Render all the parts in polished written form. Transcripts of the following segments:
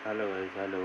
Hello guys, hello.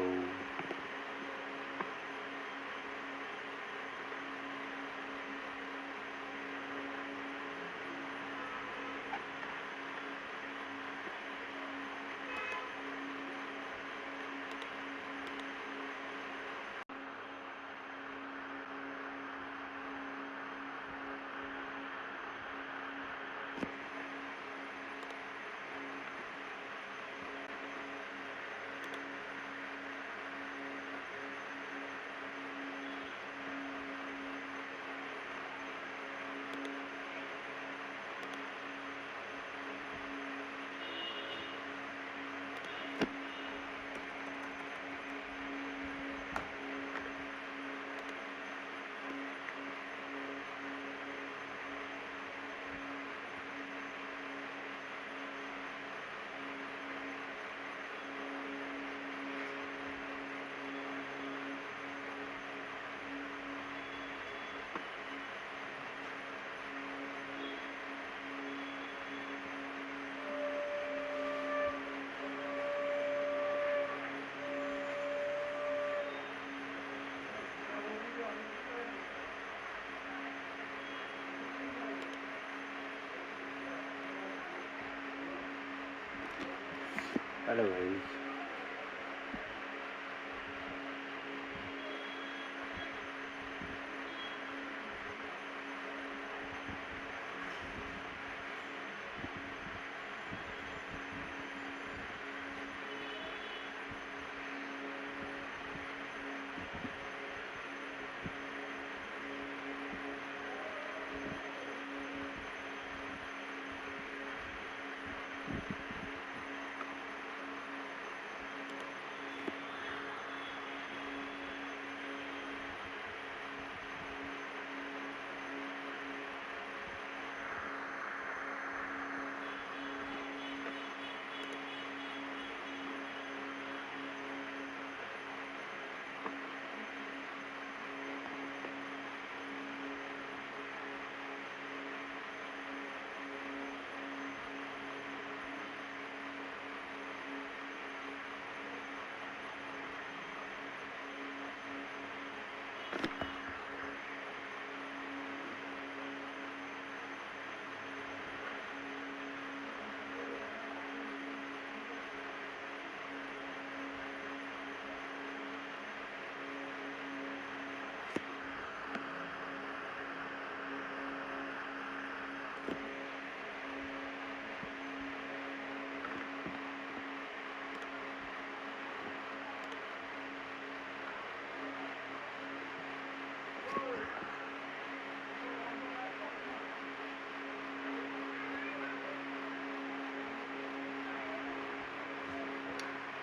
Hello guys.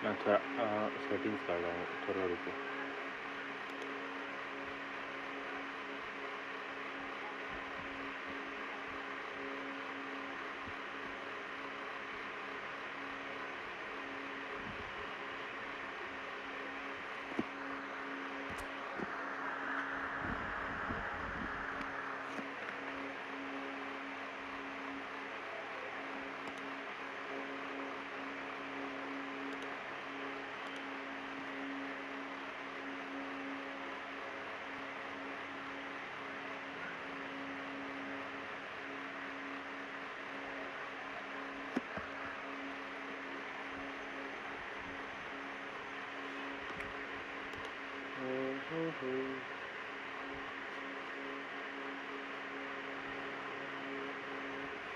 मैं थोड़ा settings कर रहा हूँ, थोड़ा रुको।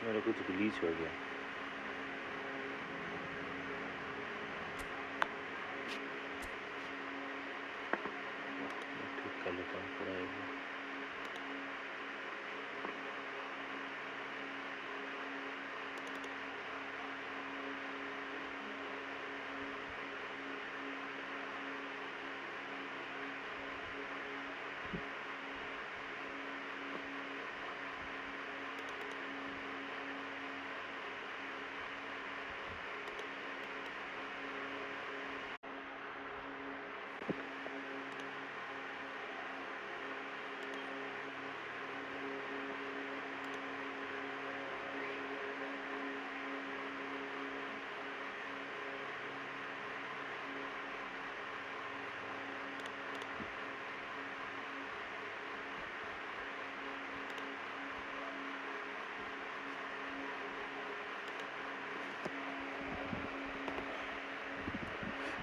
मेरा कुछ ग्लीच हो गया। ठीक कर लेता हूँ थोड़ा एक बार।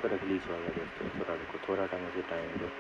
पर ग्लिच हो गया दोस्तों, थोड़ा रुको, थोड़ा मुझे टाइम दो।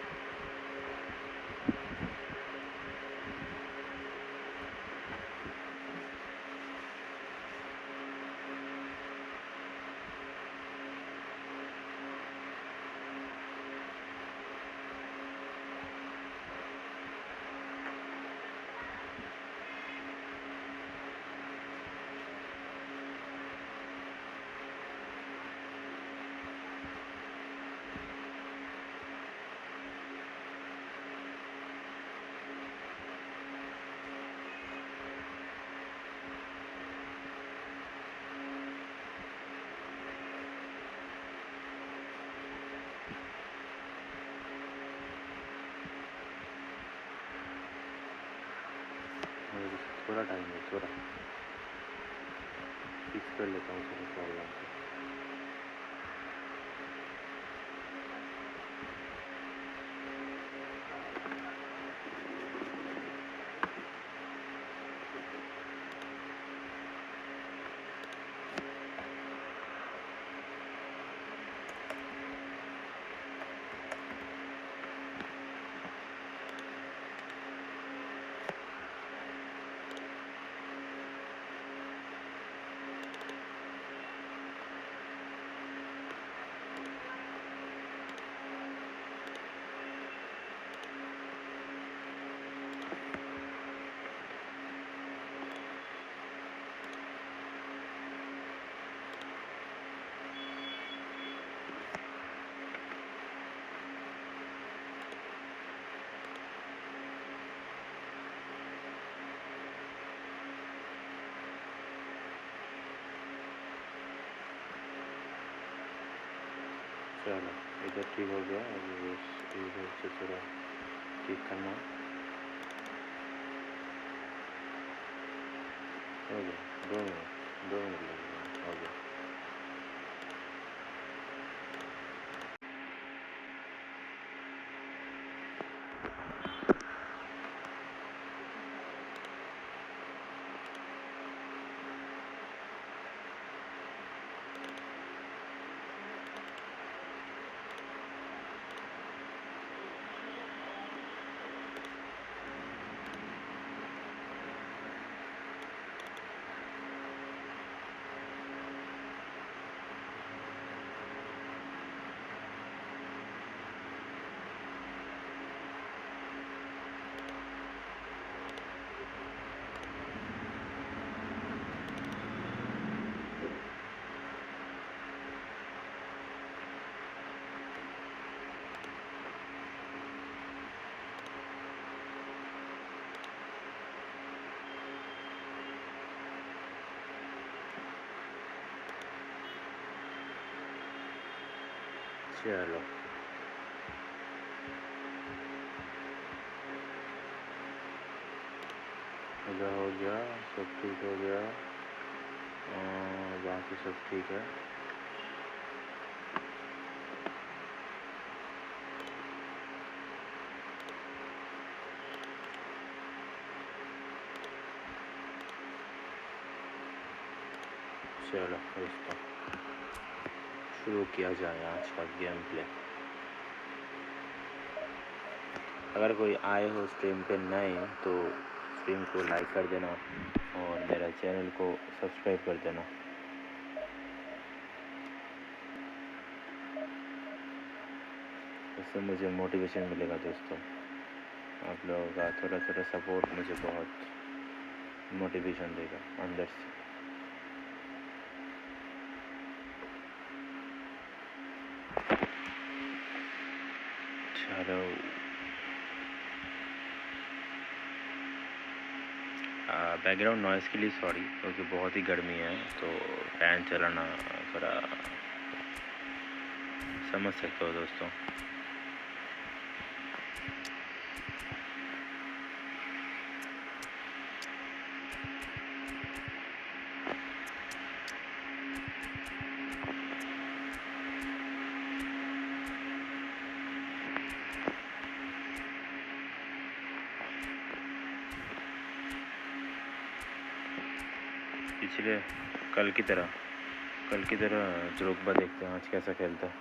थोड़ा टाइम है, थोड़ा फिक्स कर लेता हूँ थोड़ा प्रॉब्लम को। चलो इधर ठीक हो गया, अब इधर से थोड़ा ठीक करना हो गया। 2 मिनट लगेगा, हो गया। चलो इधर हो गया, सब ठीक हो गया, बाकी सब ठीक है। चलो दोस्तों शुरू किया जाए आज का गेम प्ले। अगर कोई आए हो स्ट्रीम पे नए तो स्ट्रीम को लाइक कर देना और मेरा चैनल को सब्सक्राइब कर देना। इससे मुझे मोटिवेशन मिलेगा दोस्तों, आप लोगों का थोड़ा थोड़ा सपोर्ट मुझे बहुत मोटिवेशन देगा अंदर से। चलो बैकग्राउंड नॉइज़ के लिए सॉरी, क्योंकि बहुत ही गर्मी है तो फैन चलाना थोड़ा समझ सकते हो दोस्तों। पिछले कल की तरह ड्रोग्बा देखते हैं आज कैसा खेलता है।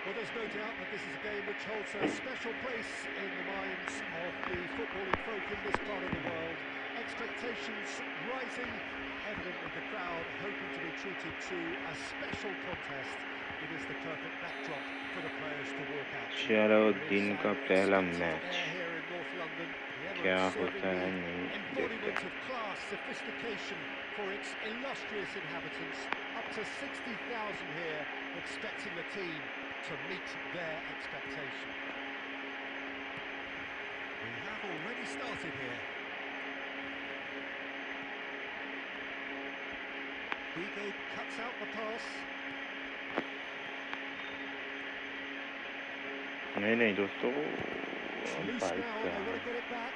Well, there's no doubt that this is a game which holds a special place in the minds of the footballing folk in this part of the world. Expectations rising, evidently the crowd hoping to be treated to a special contest. It is the perfect backdrop for the players to walk out. चलो दिन का पहला match Here in North London, the क्या Emirates होता serving है the नहीं देखते embodiment हैं। of class, sophistication for its illustrious inhabitants. Up to 60,000 here, expecting the team to meet their expectation. We have already started here. Vigo cuts out the pass. नहीं दोस्तों Loose bike now, का they want to get it back.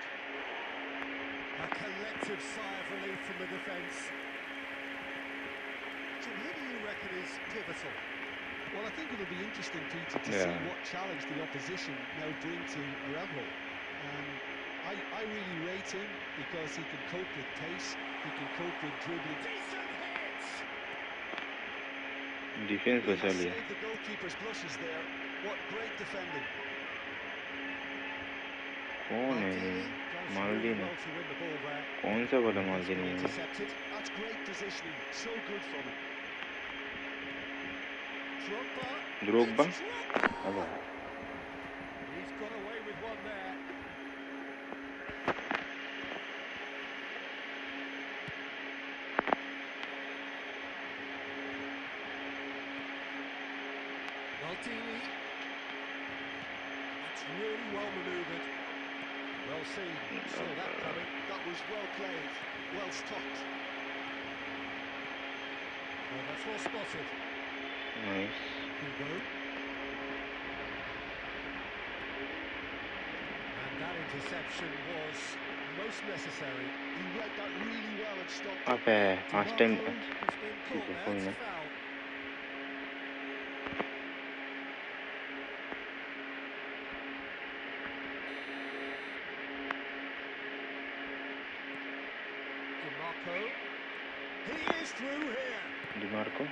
A collective sigh of relief from the defence. Jim, who do you reckon is pivotal? Well, I think it'll be interesting, Peter, to see what challenge the opposition now bring to Araujo. I really rate him because he can cope with pace, he can cope with dribbling. Decent hits! Defence He बचा has लिया। saved the goalkeeper's blushes there. What great defending. कौन है Maldini does माल्दी really ने well to win the ball there. कौन सा वाला It's माल्दी been नहीं है intercepted. That's great positioning. So good from him. Drogba. द्रोग्बा It's Drogba! अब He's got away with one there. Maldini. That's really well manoeuvred. Well seen. Saw that coming. That was well played, well stopped. Well, that's well spotted. Nice Vigo. And that interception was most necessary. He read that really well and stopped. अब है first time Marco has been ठीक caught है there. कोई It's ना a foul. Marco. He is through here. दिमाग को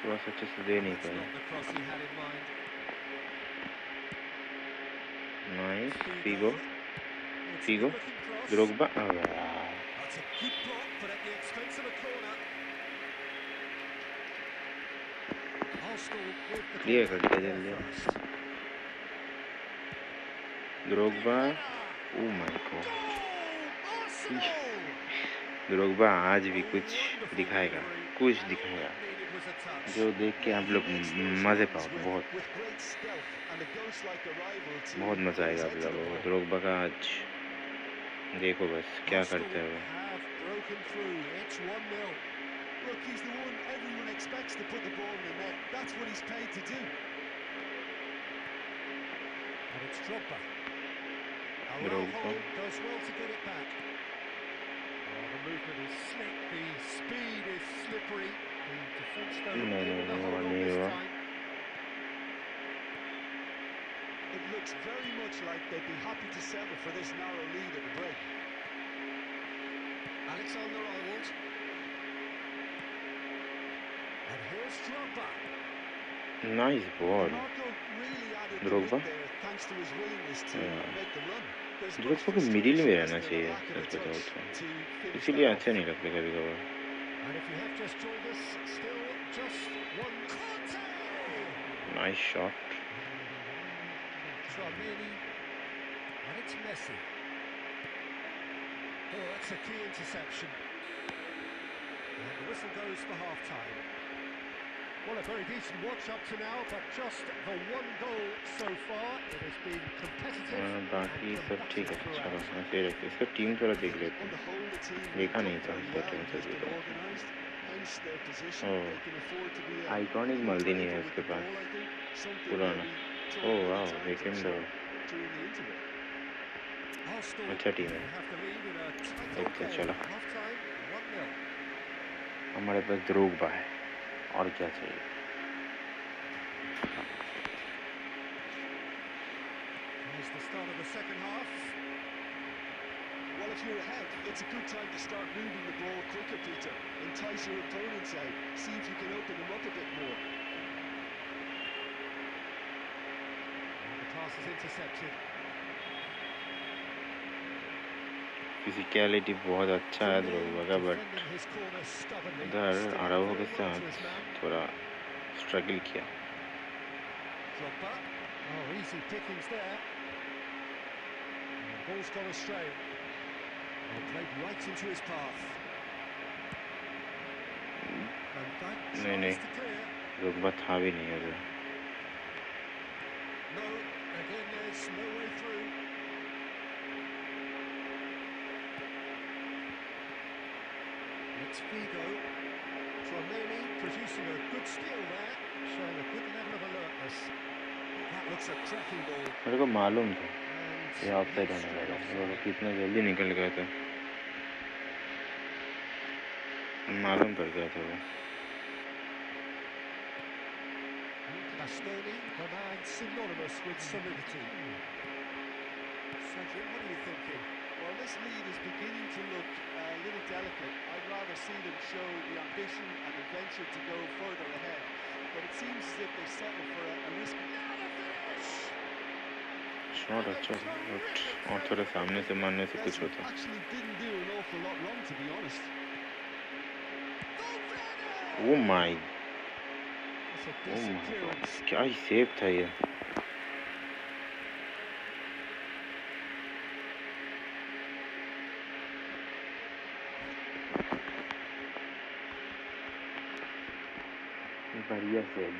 थोड़ा सा अच्छे से दे नहीं That's पाए not the cross he had in mind. Nice Figo. Figo It's a Figo good-looking cross. द्रोग्बा अब That's a good block, but at the expense of a corner. Arsenal with the clear corner. कर दिया They're जल्दी first. द्रोग्बा Big oh my God Goal! Arsenal! द्रोग्बा आज भी A कुछ wonderful दिखाएगा delivery, कुछ and दिखाएगा all it needed was a touch. जो देख के आप लोग मज़े पाओगे बहुत With great stealth and a ghost-like arrival to बहुत मज़ा get आएगा his आप head to the लोगों को ball. द्रोग्बा का आज देखो बस क्या Arsenal करते हो have broken through. It's 1-0. Look, he's the one everyone expects to put the ball in the net. That's what he's paid to do. And it's Drogba. Drogba. Araujo does well to get it back. Oh, the movement is slick, the speed is slippery. The defence though No, able to hold on no, this no. time. It looks very much like they'd be happy to settle for this narrow lead at the break. Alexander-Arnold. And here's Drogba. Nice ball Marco really added the Drogba? width there thanks to his willingness to make the run. There's much द्रोग्बा को middle में frustration रहना as चाहिए their lack of a सच बताओ touch तो to finish इसीलिए that अच्छा off. नहीं लगता कभी कभार And if you have just joined us, still just one. Conte! Nice shot Tramini. And it's Messi. Oh, that's a key interception. And the whistle goes for half-time. Well, a very decent watch up to now, but just the one goal so far. It has been competitive बाकी and सब ठीक है combative चलो throughout. ऐसे ही रखते इसका team थोड़ा देख लेते On the हैं whole, the team देखा have नहीं done था very इसका well टीम and से has been organised. Hence their position. Oh They can afford to be a iconic little मल्दिनी है braver with उसके the pass ball, I think. Something पुराना they'll be oh told many वाह times, I'm second sure, during the interval. अच्छा team है, देखते चलो। हमारे पास Drogba है, और क्या चाहिए। Here's the start of the second half. Well, if you're ahead, it's a good time to start moving the ball quicker, Peter. Entice your opponents out. See if you can open them up a bit more. The pass is intercepted. Physicality बहुत अच्छा है Drogba का, but इधर आराओ के साथ थोड़ा struggle किया। Oh, easy pickings there. The ball's gone astray. Oh, played right into his path. And that tries to clear. Drogba था भी नहीं उधर। No, again there's no way through. It's Figo. Tromeni producing a good steal there, showing a good level of alertness. That looks a cracking ball. मेरे को मालूम था ये offside होने वाला है, वो कितना जल्दी निकल गया था, मालूम पड़ गया था वो। Bastoni, the man synonymous with solidity. Cedric, what are you thinking? Well, this lead is beginning to look a little delicate. I'd rather see them show the ambition and adventure to go further ahead. But it seems as if they settle for a risky... shot अच्छा था, but और थोड़ा सामने से मारने से कुछ होता। Actually didn't do an awful lot wrong, to be honest. Oh my, क्या ही सेव था ये। बढ़िया save.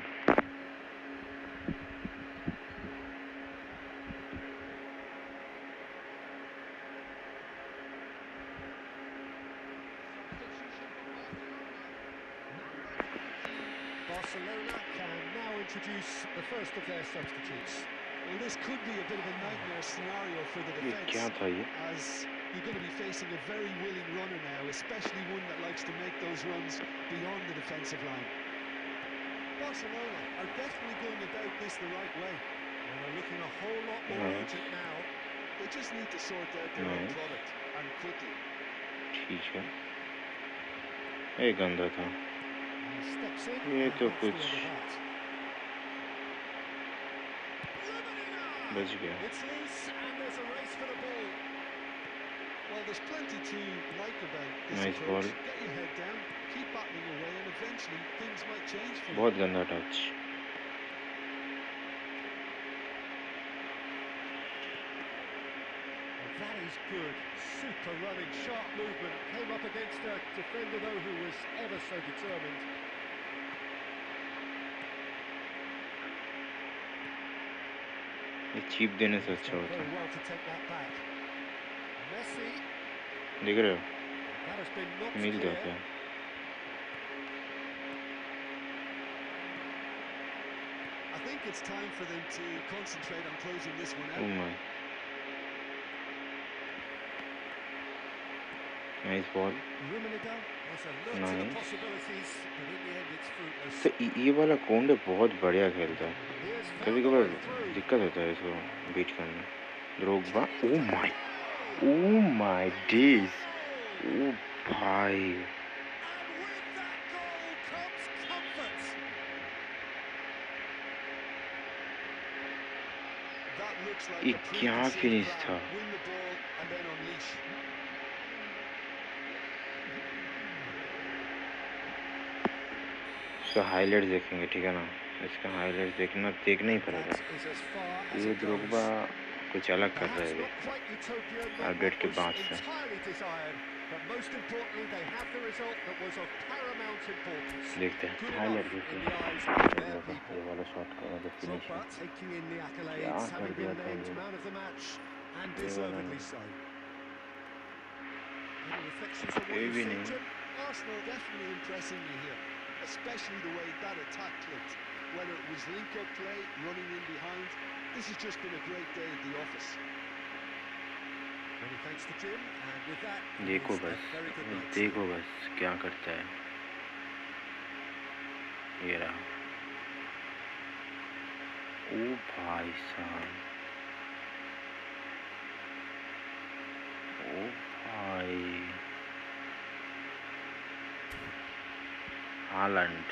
Barcelona can now introduce the first of their substitutes. Well, this could be a bit of a nightmare scenario for the ये defence, क्या था ये? as you're going to be facing a very willing runner now, especially one that likes to make those runs beyond the defensive line. Barcelona are definitely going about this the right way. And they're looking a whole lot more urgent now. They just need to sort out their own product, and quickly. ठीक है, ये गंदा था, He steps in. ये तो That's कुछ the end of that. बच गया। It's loose and there's a race for the ball. Well, there's plenty to like about this Nice approach. ball. Get your head down, keep battling away, and eventually things might change for you. बहुत गंदा touch. That is good. Super running, sharp movement. Came up against a defender though who was ever so determined. ये cheap देने से अच्छा होता Very है। well to take that back. Messi. देख रहे हो, That has been knocked mill clear. जाता है। I think it's time for them to concentrate on closing this one Oh out. my, nice ball। Rummenigge has a look to the Nice। possibilities, but in the end it's fruitless. तो ये वाला कोंडे बहुत बढ़िया खेलता है, Here's कभी found a कभार way through. दिक्कत होता है इसको बीट करने। ड्रोग्बा, ओ माय डेज, ओ भाई, And with that goal comes comfort. That looks like ये a क्या preconceived फिनिश plan. था। Win the ball and then unleash. इसका हाइलाइट्स देखेंगे, ठीक है ना, इसका हाइलाइट्स देखना ही पड़ेगा। That is as far as ये it goes. ड्रोग्बा कुछ अलग कर रहे Perhaps हैं not quite utopian, not update what के was बाद से। entirely desired, but most importantly they have the result that was of paramount importance. देखते हैं Good हाइलाइट enough देखते in हैं the eyes of their Drogba का people. ये वाला शॉट का मतलब Drogba finishing taking in the क्या accolades, कर having दिया been था named ये। man of the match, and ये वाला deservedly so. Any reflections on what ये you've भी seen, नहीं। Jim? Arsenal definitely impressing me here, especially the way that attack clicked. Whether it was link-up play, running in behind, this has just been a great day at the office. Many thanks to Jim, and with that, देखो it's a बस, very good night. देखो बस क्या करता है। ये रहा। ओ भाई साहब, ओ भाई, हालैंड,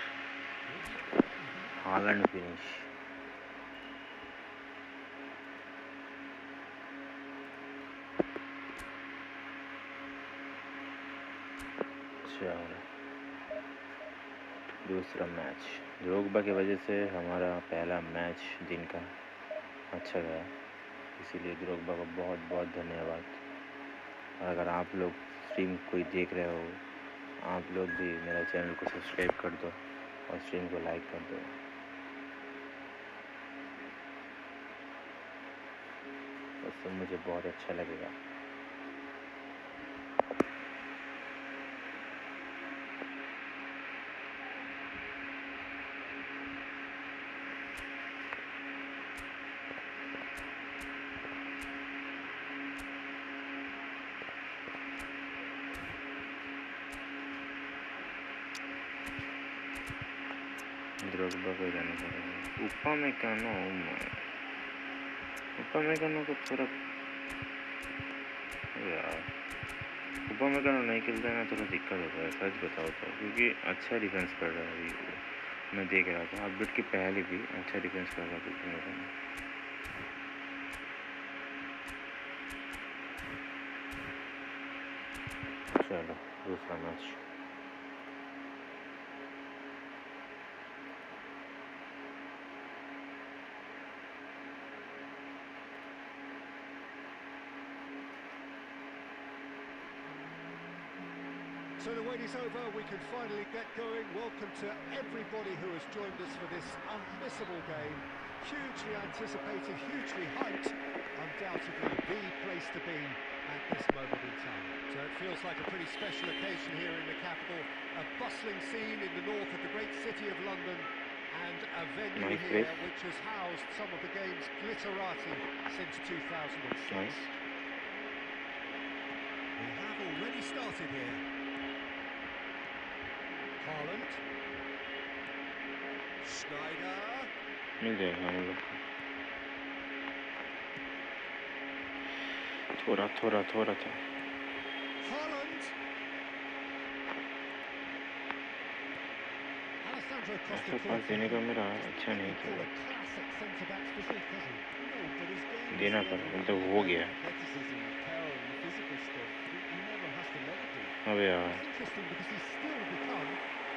हालैंड फिनिश। चलो, दूसरा मैच ड्रोग्बा की वजह से हमारा पहला मैच दिन का अच्छा गया, इसीलिए ड्रोग्बा को बहुत बहुत धन्यवाद। और अगर आप लोग स्ट्रीम कोई देख रहे हो, आप लोग भी मेरा चैनल को सब्सक्राइब कर दो और स्ट्रीम को लाइक कर दो। उससे मुझे बहुत अच्छा लगेगा। ड्रोग्बा को जाना पड़ेगा। उपामेकानो को थोड़ा यार, उपामेकानो नहीं खेलता है ना, थोड़ा दिक्कत होता है, सच बताओ तो, क्योंकि अच्छा डिफेंस कर रहा है अभी। मैं देख रहा था अपडेट के पहले भी अच्छा डिफेंस कर रहा था उपामेकानो। चलो दूसरा match. So the wait is over, we can finally get going. Welcome to everybody who has joined us for this unmissable game. Hugely anticipated, hugely hyped, undoubtedly the place to be at this moment in time. So it feels like a pretty special occasion here in the capital, a bustling scene in the north of the great city of London, and a venue here which has housed some of the game's glitterati since 2006. We have already started here. Haaland, Schneider, मिल जाएगा हम लोग को, थोड़ा थोड़ा थोड़ा था। Haaland, Alessandro ऐसा पास देने का मेरा अच्छा नहीं था, classic centre-back's physique, has he? No, but his game देना is पड़ा, never मतलब really हो about गया। athleticism, power, and the physical stuff. He never has to let it be. अबे यार, It's interesting because he's still become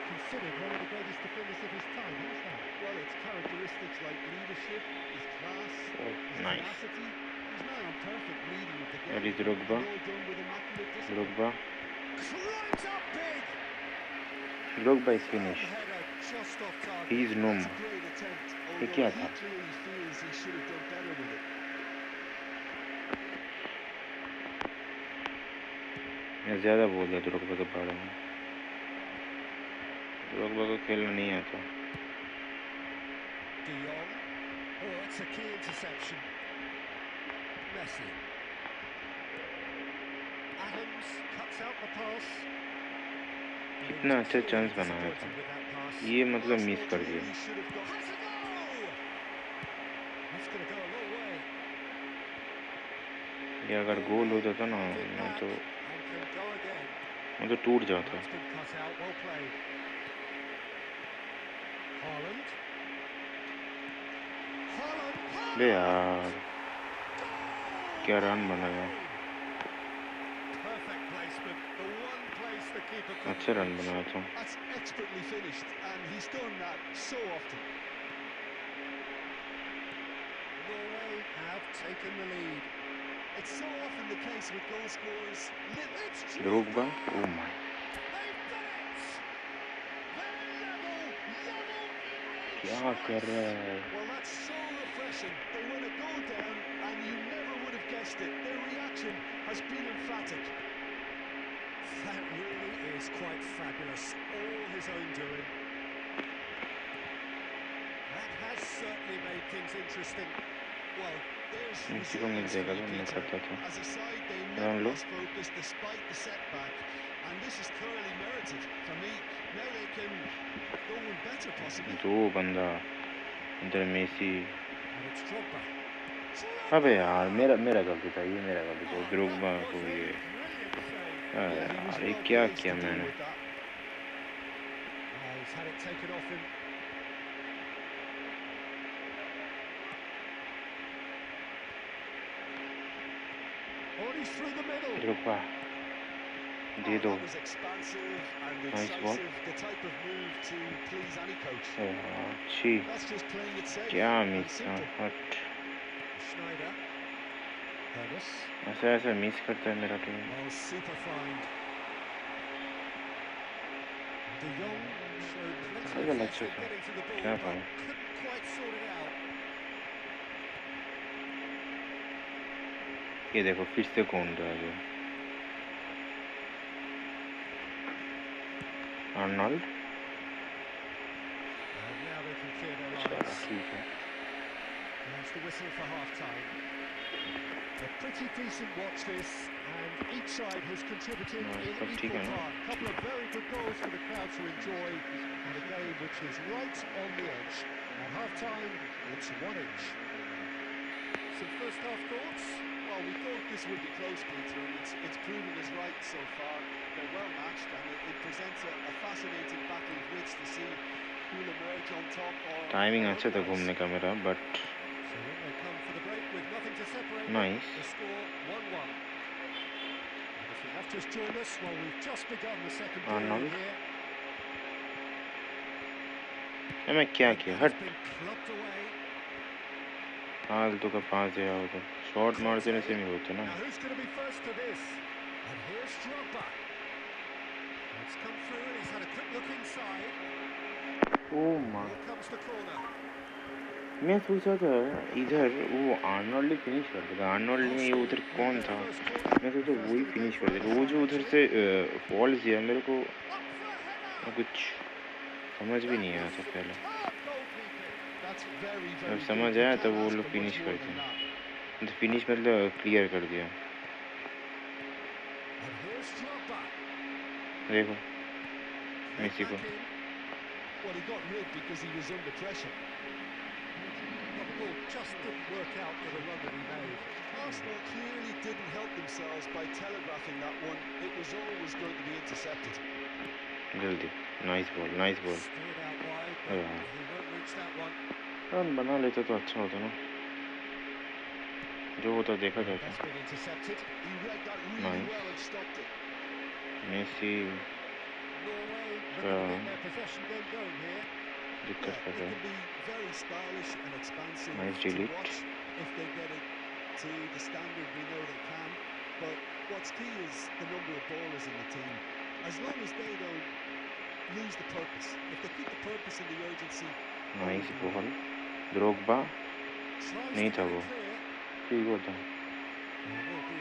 considered one of the greatest defenders of his time. How's that? Well, it's characteristics like leadership, his class, his nice. tenacity. His man on perfect reading of the That game. is Drogba. And all done with immaculate discipline. Drogba, Climbs up big! Drogba is finished. Header just off target. He is no That's a more. great attempt, ये although क्या he था? clearly feels he should have done better with it. मैं ज़्यादा बोल दिया Drogba के बारे में। ड्रोग्बा को खेलना नहीं आता। De Jong. Oh, it's a key interception. Messi. Adams cuts out the pass. कितना अच्छा चांस बनाया था, ये मतलब मिस कर दिया। Has a goal! That's going to go a long way. ये अगर गोल होता था ना, मैं तो टूट जाता। बे यार, क्या रन बनाया, अच्छा रन बनाया था। That's expertly finished, and he's done that so often. Norway have taken the lead. It's so often the case with goal scorers. Drogba, oh my, क्या कर रहा है? Well, that's so refreshing. They win a goal down, and you never would have guessed it. Their reaction has been emphatic. That really is quite fabulous. All his own doing. That has certainly made things interesting. Well, Messi को मिल जाएगा तो मैं करता था run लो दो बंदा इधर मेसी अबे यार मेरा गलती था ये मेरा गलती था द्रोग्बा को ये यार ये क्या किया मैंने द्रोग्बा दे दो नाइस बॉल अच्छी क्या मिस हट ऐसा ऐसा मिस करता है मेरा टीम अच्छा था क्या था ये देखो फिर से कौन रहा है आर्नल्ड चलो ठीक है A pretty decent watch this, and each side has contributed in equal part. A couple of very good goals for the crowd to enjoy, and a game which is right on the edge. At half-time, it's 1-1. Some first-half thoughts? Well, we thought this would be close, Peter, and it's proven us right so far. They're well matched, and it presents a fascinating battle of wits to see who will emerge on top. Timing अच्छा था घूमने का मेरा, but nice. The score 1-1. If you have just joined us, well, we've just begun the second period here. मैं क्या किया हट हाल तो का पास दिया हो तो शॉट मार देने से नहीं होता ना Who's going to be first to this? And here's Drogba. It's come through and he's had a quick look inside. Oh my. Here comes the corner. मैं सोचा था इधर वो आर्नल्ड ही फिनिश कर देगा आर्नल्ड में ये उधर कौन था मैं सोचा वही फिनिश कर देगा वो जो उधर से फॉल्स दिया मेरे को कुछ समझ भी नहीं आया था पहले जब समझ आया तब वो लोग फिनिश कर दिया तो फिनिश मतलब क्लियर कर दिया देखो मेसी को Just didn't work out with the run that he made. Arsenal clearly didn't help themselves by telegraphing that one. It was always going to be intercepted. जल्दी nice ball. Steered out wide, but he won't reach that one. Run बना लेते तो अच्छा होता ना जो होता देखा जाता That's been intercepted. He read that really well and stopped it. Messi Norway looking to get their possession game going here. दिक्कत कर रहा है Very stylish and expansive nice to delete watch if they get it to the standard we know they can. But what's key is the number of ballers in the team. As long as they don't lose the purpose, if they keep the purpose and the urgency. nice ball द्रोग्बा नहीं था वो ठीक होता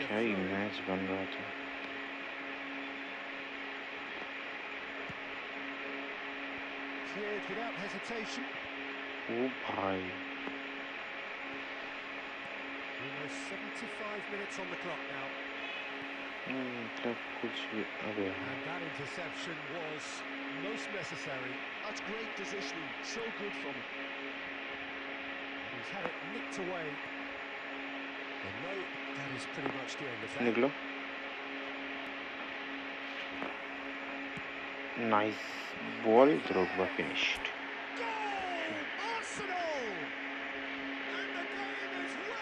क्या ही match बन रहा था Cleared without hesitation. ओ भाई Almost 75 minutes on the clock now. मतलब कुछ अबे And that interception was most necessary. That's great positioning, so good from him. He's had it nicked away. And no, that is pretty much the end of that. निकलो nice ball द्रोग्बा finished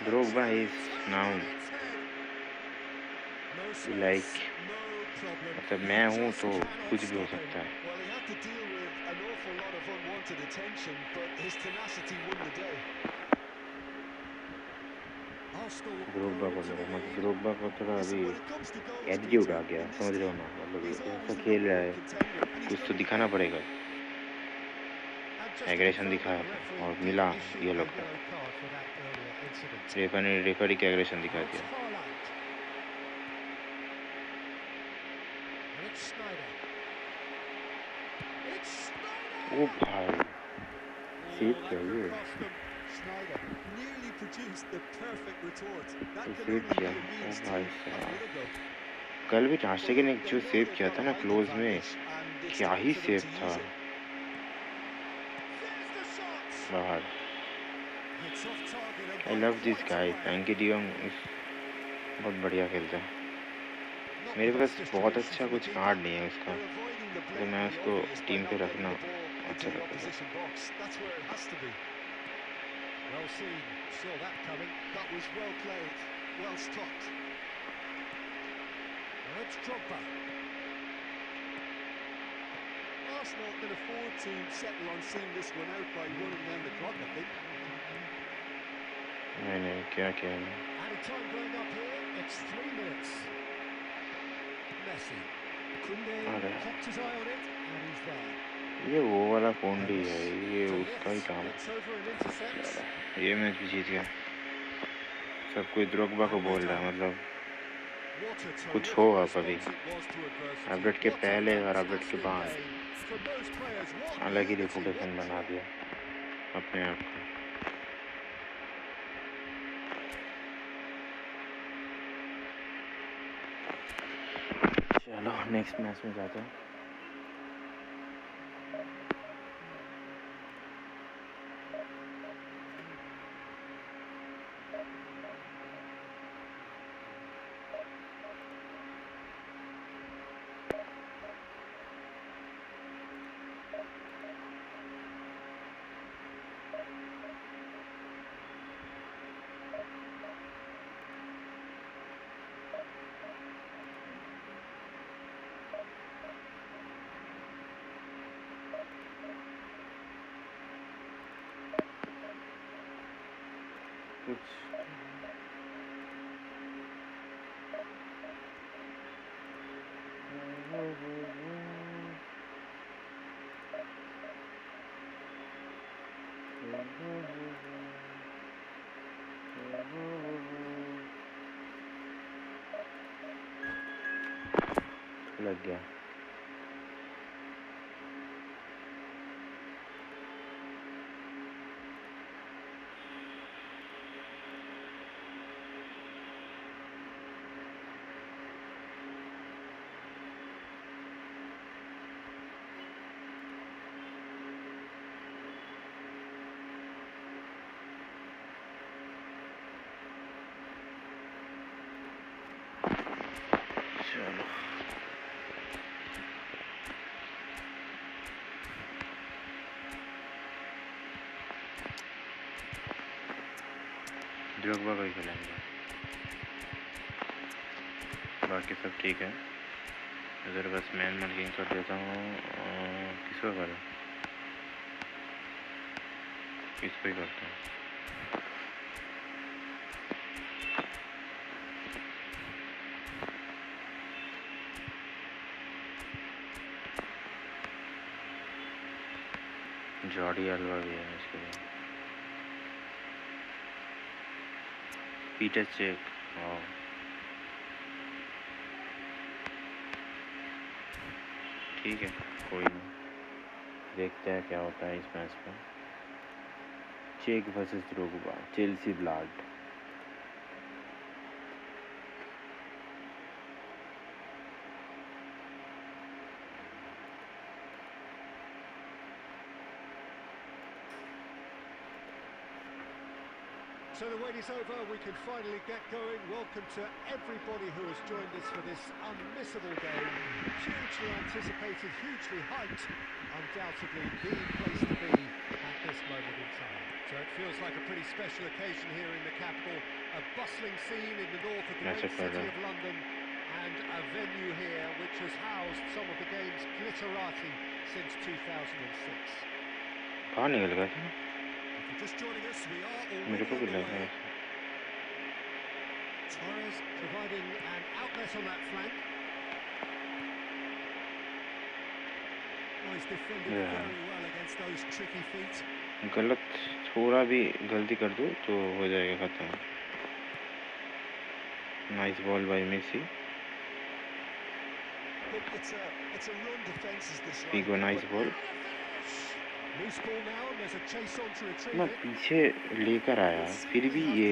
Drogba is now like मतलब मैं हूँ तो कुछ भी हो सकता है ड्रोग्बा को लगा मतलब ड्रोग्बा को थोड़ा अभी एटीट्यूड आ गया समझ रहे हो ना मतलब ऐसा खेल रहा है कुछ तो दिखाना पड़ेगा एग्रेशन दिखाया और मिला ये लोग का रेफरी के एग्रेशन दिखा दिया ओ भाई सेव चाहिए Schneider nearly produced the perfect retort. That can save only किया be a means to भाई a साहब। minute ago. कल भी Well, नाश्ते के look, ने they जो know सेव they've किया got था a ना height क्लोज में, advantage, and it's क्या time he for them save to था use it. There's the shot. बाहर। It's off target and I by love this quite a guy, way. Frenkie de Jong बहुत बढ़िया खेलता है। Not मेरे the pass best बहुत distribution अच्छा from the कुछ keeper. कार्ड नहीं है उसका, They're avoiding the तो मैं blatantly उसको obvious by टीम पे not getting रखना the ball into अच्छा the लगता था। opposition box. That's where it has to be. Well seen. Saw that coming. That was well played, well stopped. Now it's Drogba. Arsenal can afford to settle on seeing this one out by running down the clock, I think. नहीं क्या किया है? Added time going up here. It's 3 minutes. Messi. Kunde अरे kept his eye on it, and he's there. ये वो वाला कोंडी Gomez है, ये to उसका ही lift, काम। gets over and intercepts. चलो ये मैच भी जीत गया। सब कोई द्रोग्बा को बोल रहा है, मतलब What a कुछ terrific होगा कभी। response it was to adversity. Update के What a पहले और अपडेट के fantastic बाद game from those players. What अलग ही unity, रेपुटेशन what बना दिया अपने आप को। चलो नेक्स्ट मैच में जाते हैं। कुछ लग गया। चलो ड्रोग्बा को ही खिलाएंगे, बाकी सब ठीक है। इधर बस मैन मार्किंग कर देता हूँ। किसको करूँ? इसको ही करता हूँ। जॉर्डी अल्वा भी है इसके लिए। पीटर चेक, ठीक है कोई नहीं, देखते हैं क्या होता है इस मैच में। Cech versus Drogba, Chelsea blood. So the wait is over, we can finally get going. Welcome to everybody who has joined us for this unmissable game. Hugely anticipated, hugely hyped, undoubtedly the place to be at this moment in time. So it feels like a pretty special occasion here in the capital, a bustling scene in the north of the great city of London, and a venue here which has housed some of the game's glitterati since 2006. कहाँ निकल गया था? If you're just joining us, we are मेरे already को भी लगा underway. ऐसा। Torres providing an outlet on that flank. Oh, he's defended very well against those tricky feet. गलत थोड़ा भी गलती कर दो तो हो जाएगा खत्म। Nice ball by Messi. Look, it's a run defence is this Figo, like, nice but ball. What a finish! Loose ball now, and there's a chase on to retrieve मैं it. पीछे लेकर आया फिर भी ये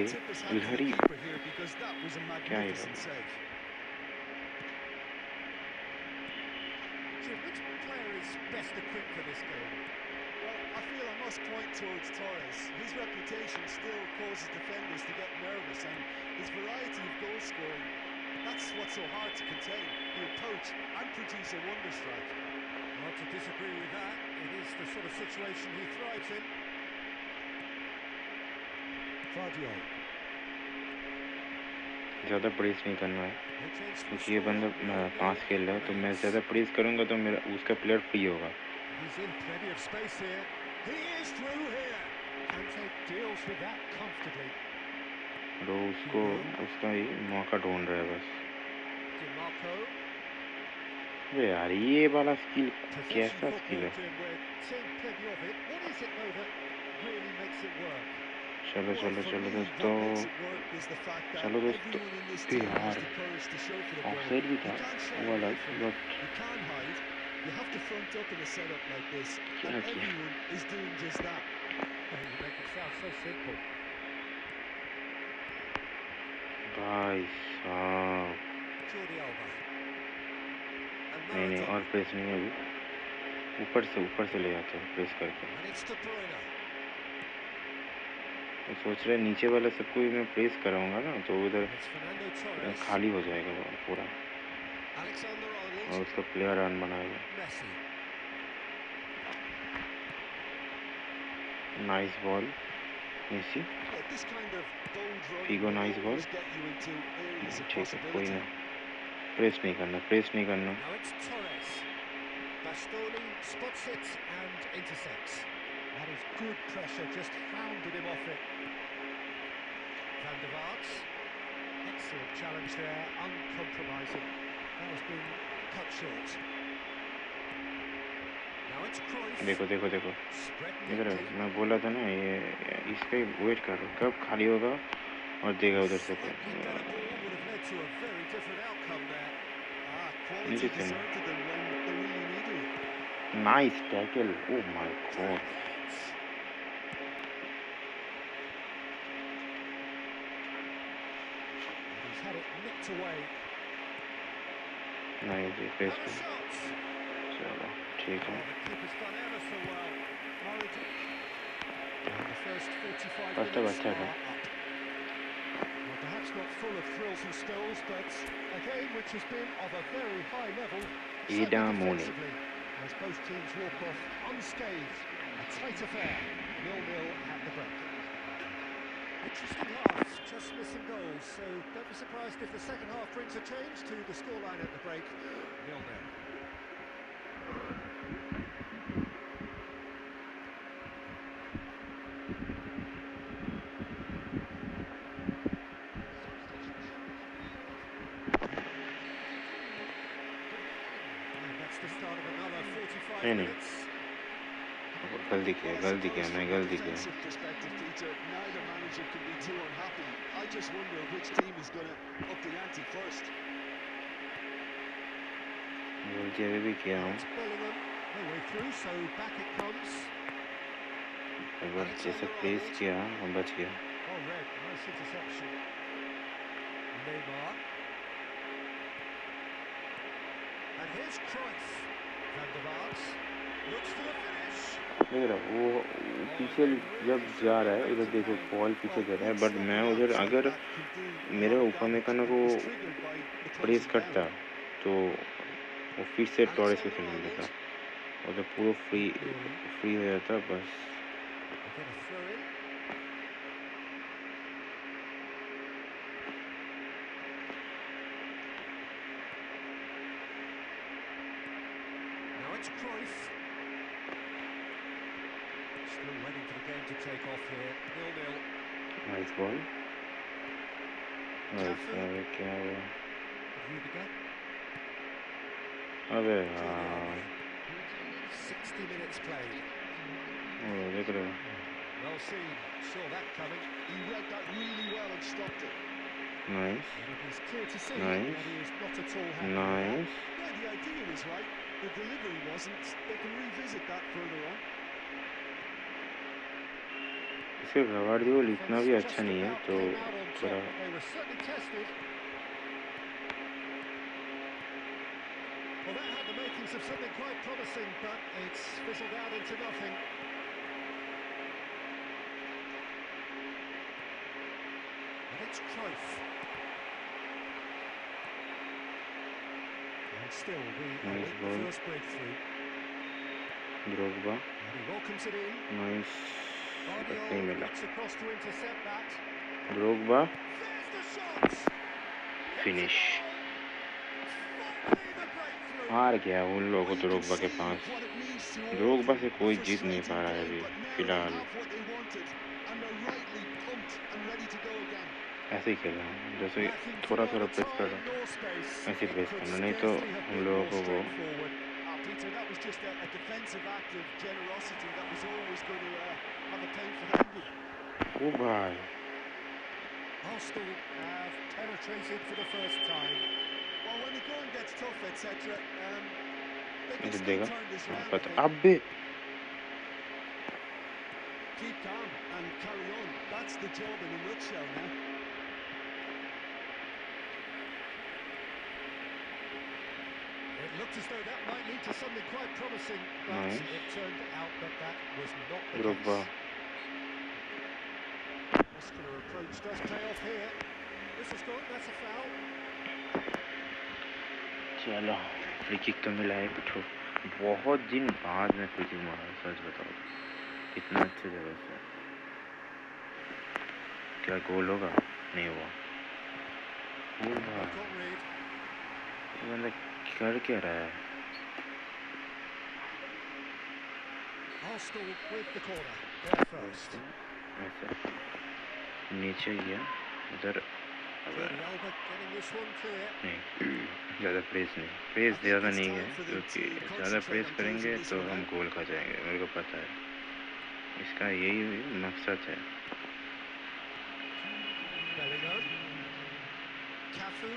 उधर ही क्या ही Jim, which player is best equipped for this game? Well, I feel I must point towards Torres. His reputation still causes defenders to get nervous, and his variety of goal scoring, that's what's so hard to contain. He'll poach and produce a wonder strike. Not to disagree with that. It is the sort of situation he thrives in. Vardio. ज़्यादा press नहीं करना है क्योंकि ये बंदा पास खेल रहा है तो मैं ज़्यादा प्रेस करूँगा तो मेरा उसका प्लेयर फ्री होगा। He's in plenty of space here. He is through here. Kante deals with that comfortably. तो उसको उसका ही मौका ढूंढ रहा है बस। DiMarco. अरे यार ये वाला स्किल कैसा स्किल है? चलो चलो चलो दोस्तों, चलो दोस्तों। यार ऑफसाइड भी था वो वाला, but You have to front up in a setup like this, and everyone is doing just that. You make it sound so simple. भाई साहब Jordi Alba. नहीं नहीं और प्रेस नहीं है अभी, ऊपर से ले आते हैं प्रेस करके। And it's De Bruyne. वो सोच रहे नीचे वाला सबको भी मैं प्रेस कराऊंगा ना तो उधर खाली हो जाएगा वो पूरा और उसका प्लेयर रन बनाएगा। Nice ball Messi, Figo nice ball. ठीक है कोई ना, प्रेस नहीं करना। Now it's Torres. Bastoni spots it and intercepts. That is good pressure, just hounded him off it. Van der Vaart. Excellent challenge there, uncompromising. That has been cut short. Now it's Cruyff. देखो इधर मैं बोला था ना ये इसका ही wait कर रहा कब खाली होगा और देगा उधर से। नीचे से nice tackle, oh my God. Had it nipped away. Nice face पे, चलो ठीक है। फर्स्ट हाफ अच्छा था। Perhaps not full of thrills and spills, but a game which has been of a very high level. As both teams walk off unscathed, a tight affair, 0-0 at the break. Interesting half, just missing goals, so don't be surprised if the second half brings a change to the scoreline at the break, 0-0. And that's the start of another 45 minutes. गलती किया मैं गलती किया। Neither manager can be too unhappy. I just wonder which team is going to up the ante first. गलती अभी भी किया हूँ। अगर जैसे प्रेस किया हम बच गया। And here's Cruyff. Van der Vaart looks for the finish. देख रहा वो पीछे जब जा रहा है उधर देखो बॉल पीछे जा रहा है, बट मैं उधर अगर मेरा उपमेकन को प्रेस करता तो वो फिर से टॉरेस को खेलने देता, उधर पूरा फ्री हो जाता बस। Now it's Cruyff. Still waiting for the game to take off here. 0-0. Nice ball. क्या हुआ? अबे यार 60 minutes played. देख रहे हो? Well seen. Saw that coming. He read that really well and stopped it. Nice. It is clear to see Nice. that he is not at all happy. Nice. Yeah, the idea was right. The delivery wasn't. They can revisit that further on. इसके गवार्डियोल इतना भी अच्छा नहीं है, तो थोड़ा Well, that had the makings of something quite promising, but it's fizzled out into nothing. And it's Cruyff. And still, we await the first breakthrough. Drogba. And he welcomes it in. Nice. Guardiola gets across to intercept that. Drogba. There's the shot. Finish. Finally the breakthrough. हार गया उन लोगों को Drogba के पास। Drogba से कोई जीत नहीं पा रहा है अभी फिलहाल। ऐसे ही खेलना है, जैसे थोड़ा थोड़ा प्रेस कर रहा हूँ, ऐसे प्रेस करना, नहीं तो उन लोगों को वो Peter, that was just a defensive act of generosity that was always going to have a painful ending. ओ भाई Arsenal have penetrated for the first time. Well, when the going gets tough, etc., they can इसे still देगा turn this round. पता अब भी Keep calm and carry on. That's the job in a nutshell now. It looked as though that might lead to something quite promising, but Nice. it turned out that that was not the Drogba. case. Muscular approach does pay off here. This is good, that's a foul. चलो free kick तो मिला है पिठो, बहुत दिन बाद में free kick मारा, सच बताओ कितना अच्छे जगह से। क्या गोल होगा? नहीं हुआ। गोल भाई ये बंदा कर क्या रहा है? Arsenal with the corner. There first. ऐसे नीचे गया उधर, Jordi Alba getting this one clear. नहीं ज़्यादा प्रेस नहीं, प्रेस ज़्यादा नहीं है, क्योंकि ज़्यादा प्रेस करेंगे तो हम गोल खा जाएंगे, मेरे को पता है, इसका यही मकसद है। Bellingham. Cafu.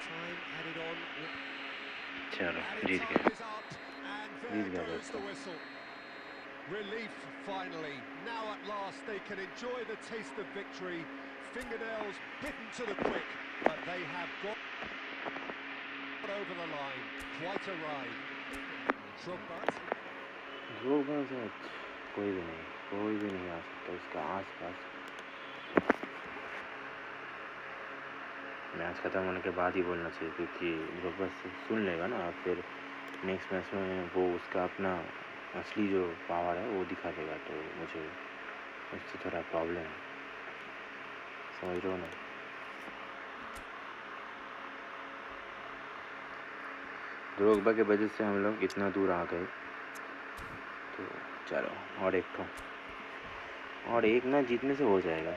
Time added on. चलो जीत गया, जीत गया दोस्तों। Relief finally. Now at last they can enjoy the taste of victory. Fingernails bitten to the quick, but they have got over the line. Quite a ride. Drogba. Drogba से कोई भी नहीं आ सकता इसका आसपास। मैच ख़त्म होने के बाद ही बोलना चाहिए, क्योंकि ड्रोग्बा सुन लेगा ना, फिर नेक्स्ट मैच में वो उसका अपना असली जो पावर है वो दिखा देगा, तो मुझे उससे थोड़ा प्रॉब्लम है, समझ रहे हो ना। ड्रोग्बा के वजह से हम लोग इतना दूर आ गए, तो चलो और एक ना जीतने से हो जाएगा।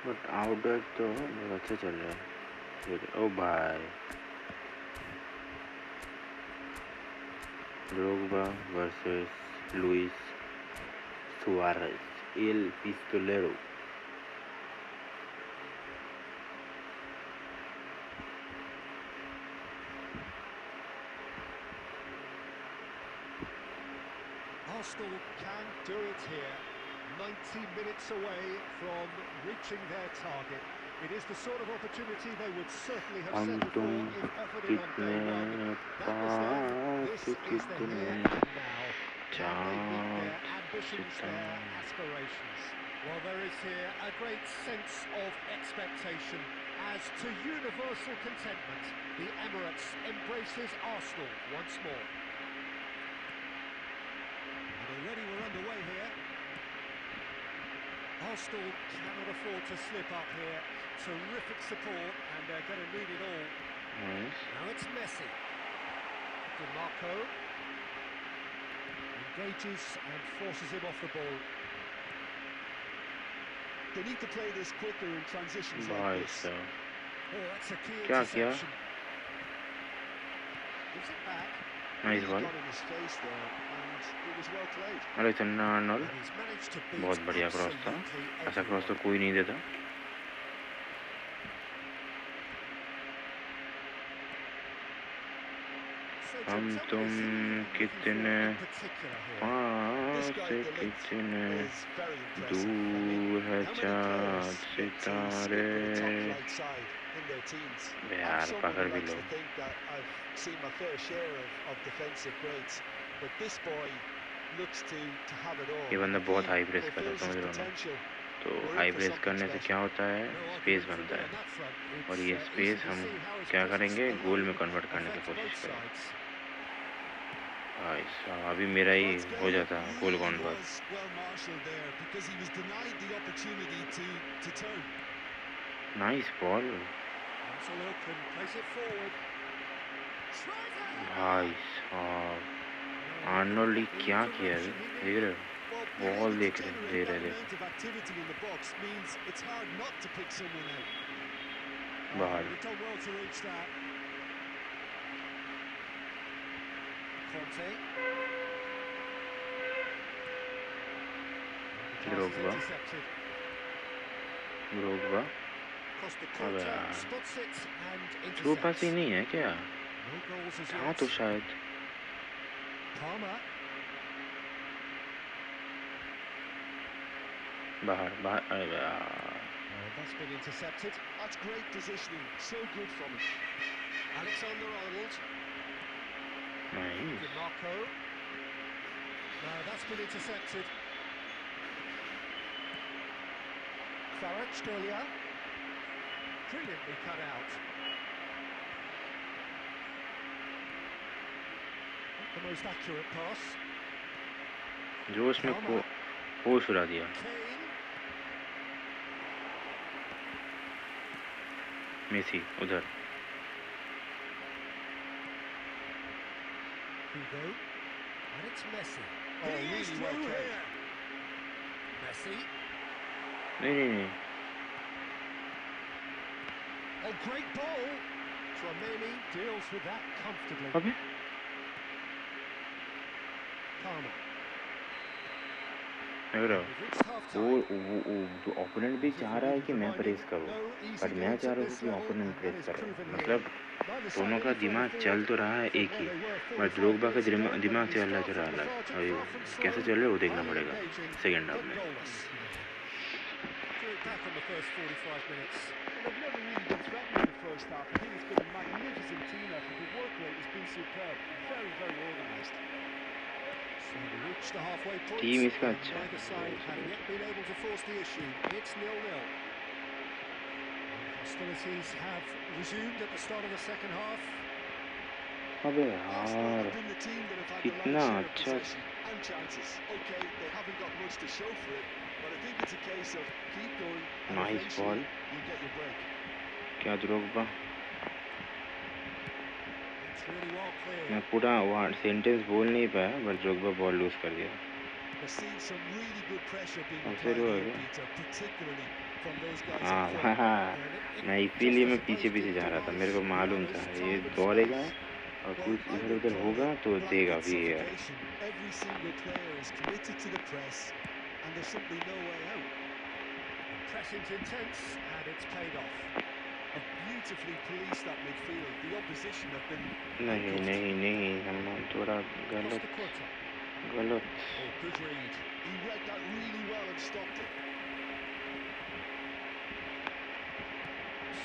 बट आउटडोर तो बहुत अच्छा चल रहा है। ओ भाई Drogba versus Luis Suarez, El Pistolero. Arsenal can do it here. 90 minutes away from reaching their target. It is the sort of opportunity they would certainly have settled for if offered it on day one. That was then. This is the here and now. Can they meet their ambitions, their aspirations? Well, there is here a great sense of expectation. As to universal contentment, the Emirates embraces Arsenal once more. And already we're underway here. Arsenal cannot afford to slip up here. Terrific support, and they're going to need it all. Nice. Now it's Messi. DeMarco engages and forces him off the ball. They need to play this quicker in transitions भाई like this. साहब Oh, that's a key क्या किया? interception. Gives it back. Nice Really ball. got in his face there, and it was well played. Alexander Arnold And he's managed to beat बहुत बढ़िया cross था. absolutely ऐसा cross तो everyone. कोई नहीं देता. So, हम Jim, tell तुम me, who are you looking कितने for in particular here? Pass This guy, से De Ligt, कितने is very impressive. दूर है How many चाँद players get to slip सितारे. with the top right side in their teams? यार I'm someone पकड़ who भी likes low. to think that I've seen my fair share of defensive greats, but this boy looks to have it all. ये बंदा If बहुत he high press कर रहा है, fulfills his समझ रहे हो ना? potential, तो we're in high for press something करने से special. क्या होता है? No स्पेस argument from बनता me है. on that front. और It's ये easy स्पेस to हम see how his क्या presence करेंगे? गोल में alone कन्वर्ट करने की affects कोशिश both करेंगे. sides. भाई साहब अभी मेरा ही Rod's हो game जाता गोल really कौन बात. was well marshalled there because he was denied the opportunity to turn. Nice ball. Wants a look and plays it forward. भाई साहब आर्नोल्ड ने क्या किया है? देख रहे हो? Well, being ball able to देख रहे generate दे that रहे amount of activity in the box means it's hard not to pick someone out. बाहर. They've done well to reach that. Conte. Drogba. Intercepted. Drogba. Costa अबे Conte यार. spots it and through pass he intercepts. नहीं है क्या? No goals as था yet. तो शायद. Palmer. बाहर बाहर. अरे यार. That's been intercepted. That's great positioning. So good from him. Alexander Arnold. Nice. DeMarco. No, that's been intercepted. Kvaratskhelia. Brilliantly cut out. Not the most accurate pass. जो उसमें होश उड़ा दिया. Kane. मेसी उधर. Hugo. And it's Messi. Oh, really well played. Messi. नहीं नहीं नहीं. Oh, great ball. Tchouaméni deals with that comfortably. अबे Palmer. देख रहे हो? We've reached half वो time. जो ओपोनेंट भी चाह रहा है कि मैं प्रेस करूं, बट मैं चाह रहा हूँ कि ओपोनेंट प्रेस करे. मतलब दोनों का दिमाग चल तो रहा है एक ही, बट ड्रोग्बा का दिमाग चल रहा है जरा अलग. अभी कैसे चल रहा है वो देखना पड़ेगा सेकेंड हाफ में. Drew it back on the first 45 minutes. Well, they've never really been threatened in the first half. I think it's been a magnificent team effort. The work rate has been superb. Very, very organised. So we reach the halfway point. Team इसका and अच्छा neither side have है. yet been able to force the issue. It's 0-0. Hostilities have resumed at the start of the second half. अबे Arsenal यार have been the team that have had the कितना lion's share of अच्छा. possession and chances. Okay, they haven't got much to show for it, but I think it's a case of keep going and Nice eventually ball. you'll get your break. क्या Drogba. It's really well cleared. मैं पूरा वहाँ sentence बोल नहीं पाया, but Drogba ball loose कर दिया. We're seeing some really good pressure being Offside applied हुआ here, क्या? Peter, particularly from those guys हाँ up front. मैं इसीलिए मैं पीछे पीछे जा रहा था. मेरे को मालूम था ये दौड़ेगा और Well, कुछ I इधर would उधर call होगा it तो देगा blanket भी यार. suffocation. Every single player is committed to the press, and there's simply no way out. The pressing's intense and it's paid off. Have beautifully policed that midfield. The opposition have been नहीं handcuffed. नहीं नहीं हम थोड़ा Costa गलत Curta. गलत. Oh, good read. He read that really well and stopped it.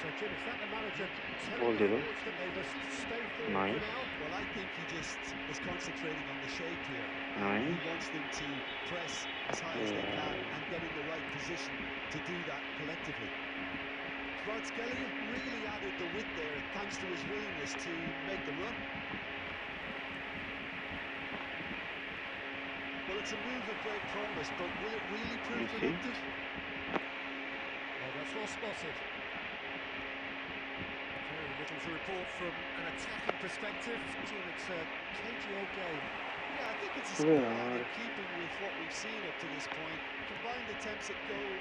So Jim, is that the manager telling Ball the दे दो. forwards that they must stay forward Nice. for now? Well, I think he just was concentrating on the shape here. Nice. He wants them to press as high as they can and get in the right position to do that collectively. Kvaratskhelia really added the width there thanks to his willingness to make the run. Well, it's a move of great promise, but will it really prove productive? Well, that's well spotted. Very little to report from an attacking perspective. Jim, it's a cagey old game. Yeah, I think it's a scoreline in keeping with what we've seen up to this point. Combined attempts at goal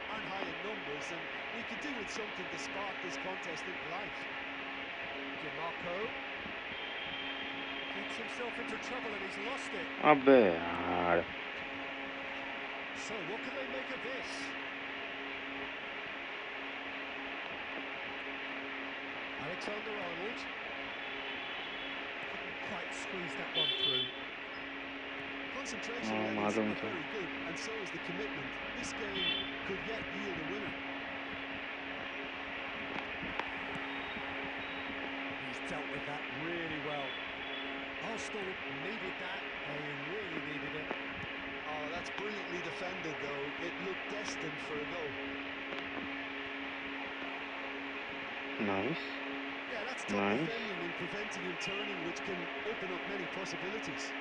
aren't high in numbers, and we could do with something to spark this contest into life. DiMarco gets himself into trouble and he's lost it. अबे यार So what can they make of this? Alexander-Arnold couldn't quite squeeze that one through. Concentration levels are very good, and so is the commitment. This game could yet yield a winner. He's dealt with that really well. Arsenal needed that. They really needed it. Oh, that's brilliantly defended, though. It looked destined for a goal. Nice. Yeah, that's top defending and preventing him turning, which can open up many possibilities.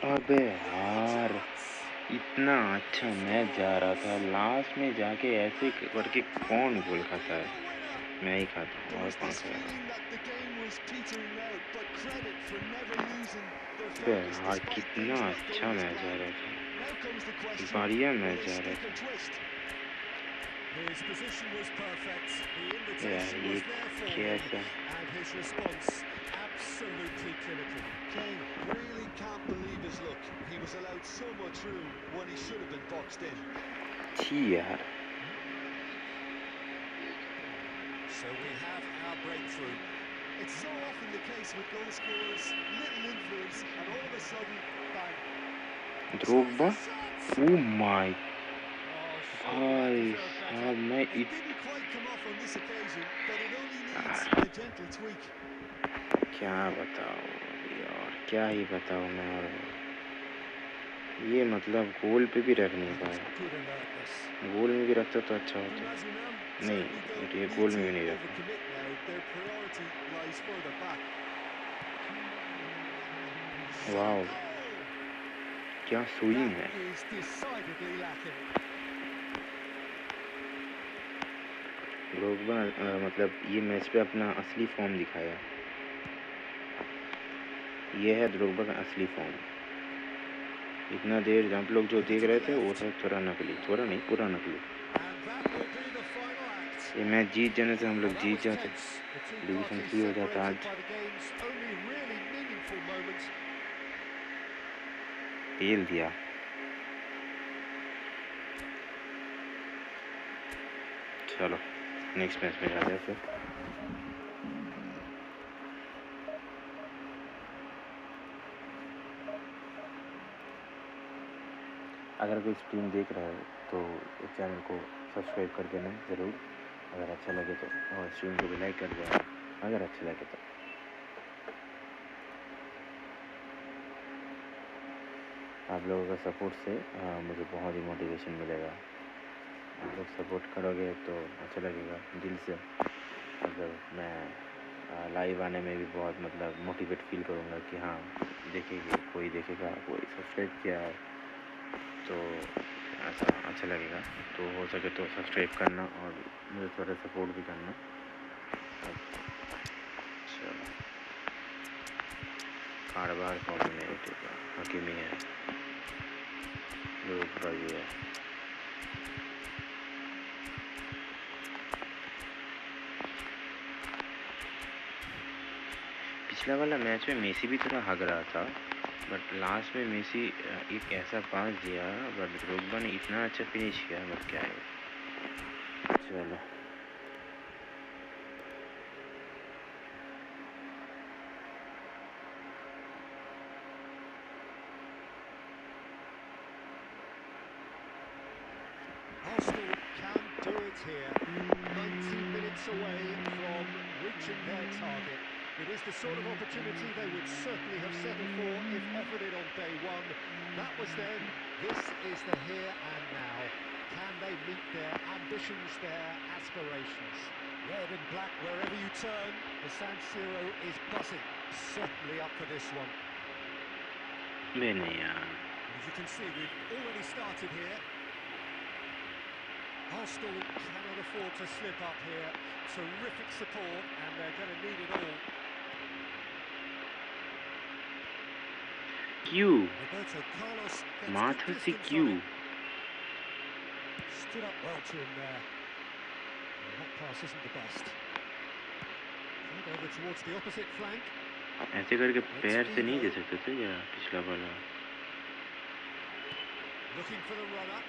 अबे यार इतना अच्छा match जा रहा था, last में जाके ऐसे करके कौन गोल खाता है? मैं ही खाता हूँ, और कौन खाएगा? अबे यार कितना अच्छा मैच जा रहा था, बढ़िया मैच जा रहा था। His position was perfect, the invitation ये was there for him, कैसा? and his response absolutely clinical. Kane really can't believe his luck. He was allowed so much room when he should have been boxed in. छी यार। So we have our breakthrough. It's so often the case with goal scorers, little influence, and all of a sudden, bang. Drogba? Oh my! भाई साहब मैं It didn't quite come off on this occasion, but it only needs a gentle tweak. क्या बताऊँ यार, क्या ही बताऊँ मैं। और ये मतलब गोल पे भी रख नहीं पाया। गोल में भी रखता तो अच्छा होता। नहीं, ये गोल में भी नहीं रखा। वाओ, क्या स्विंग है। ड्रोग्बा मतलब ये मैच पे अपना असली फॉर्म दिखाया। ये है ड्रोग्बा का असली फॉर्म। इतना देर आप लोग जो देख रहे थे वो था थोड़ा नकली, थोड़ा नहीं पूरा नकली। ये मैच जीत जाने से हम लोग जीत जाते, डिवीजन 3 हो जाता आज। खेल दिया। चलो नेक्स्ट मैच में जाते हैं फिर। अगर कोई स्ट्रीम देख रहा है तो इस चैनल को सब्सक्राइब कर देना ज़रूर, अगर अच्छा लगे तो, और स्ट्रीम को भी लाइक कर देना अगर अच्छा लगे तो। आप लोगों का सपोर्ट से मुझे बहुत ही मोटिवेशन मिलेगा। आप लोग सपोर्ट करोगे तो अच्छा लगेगा दिल से। मतलब मैं लाइव आने में भी बहुत मतलब मोटिवेट फील करूँगा कि हाँ देखेंगे, कोई देखेगा, कोई सब्सक्राइब किया है तो ऐसा अच्छा लगेगा। तो हो सके तो सब्सक्राइब करना और मुझे थोड़ा सपोर्ट भी करना। चलो कारबार फॉर्म में हकीमी है, ड्रोग्बा भी है। पिछला वाला मैच में मेसी भी थोड़ा हग रहा था, बट लास्ट में मेसी एक ऐसा पास दिया, बट ड्रोग्बा ने इतना अच्छा फिनिश किया, बट क्या है। चलो Arsenal can do it here. 90 minutes away from reaching their target. It is the sort of opportunity they would certainly have settled for if offered it on day one. That was then. This is the here and now. Can they meet their ambitions, their aspirations? Red and black wherever you turn. The San Siro is buzzing. Certainly up for this one. नहीं यार. As you can see, we've already started here. Arsenal cannot afford to slip up here. Terrific support, and they're going to need it all. क्यों? Roberto Carlos gets माथा good से distance क्यों? on it. Stood up well to him there. And that pass isn't the best. Played over towards the opposite flank. ऐसे करके पैर से नहीं दे सकते थे क्या पिछला वाला? Looking for the runner.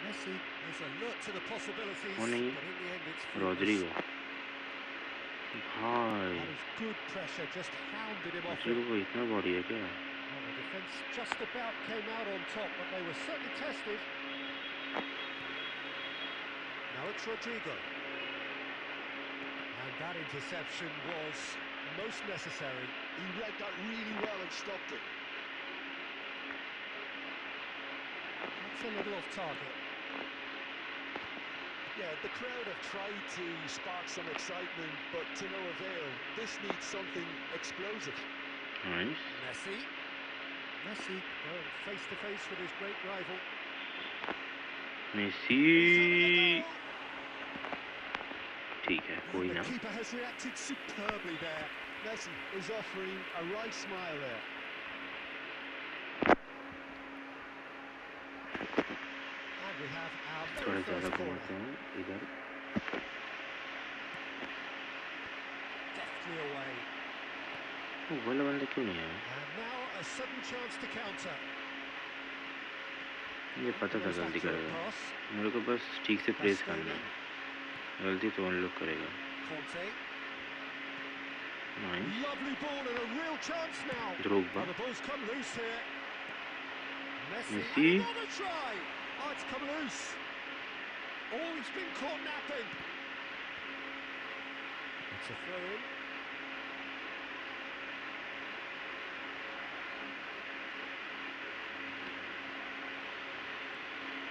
Messi is alert to the possibilities, वो but नहीं. in the end it's fruitless. Rodrigo. भाई. That is good pressure, just hounded him off it. Rodrigo को इतना बॉडी है क्या? Well, the defence just about came out on top, but they were certainly tested. Now it's Rodrigo. And that interception was most necessary. He read that really well and stopped it. That's a little off target. Yeah, the crowd have tried to spark some excitement, but to no avail. This needs something explosive. Nice. Messi going face to face with his great rival. Messi. ठीक है, कोई ना. The keeper has reacted superbly there. Messi is offering a right smile there. And we have our थोड़ा very ज़्यादा first घुमाते corner. हैं इधर. Deftly away. वो वाला बंदा क्यों नहीं आया? And now a sudden chance to counter. ये पता था गलती करेगा. Pass. मेरे को बस ठीक से प्रेस करना है. गलती तो उन लोग करेगा. Conte. Nice. Lovely ball and a real chance now. Drogba. Oh, the ball's come loose here. Messi. Messi. And another try. Oh, it's come loose. Oh, he's been caught napping. It's a throw in.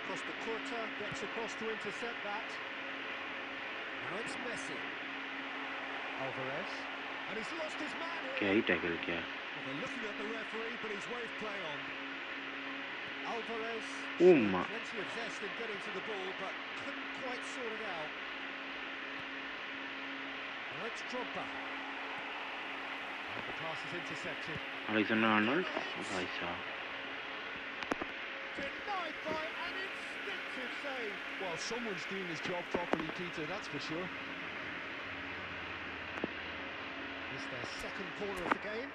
Costa Curta gets across to intercept that. Now it's Messi. Alvarez. And he's lost his man here. क्या ही tackle किया. Well, they're looking at the referee, but he's waved play on. Alvarez Oh, showed plenty of zest in getting to the ball, but couldn't quite sort it out. Now it's Drogba. And the pass is intercepted. Alexander Arnold. भाई साहब. Denied by an instinctive save. Well, someone's doing his job properly, Peter, that's for sure. It's their second corner of the game.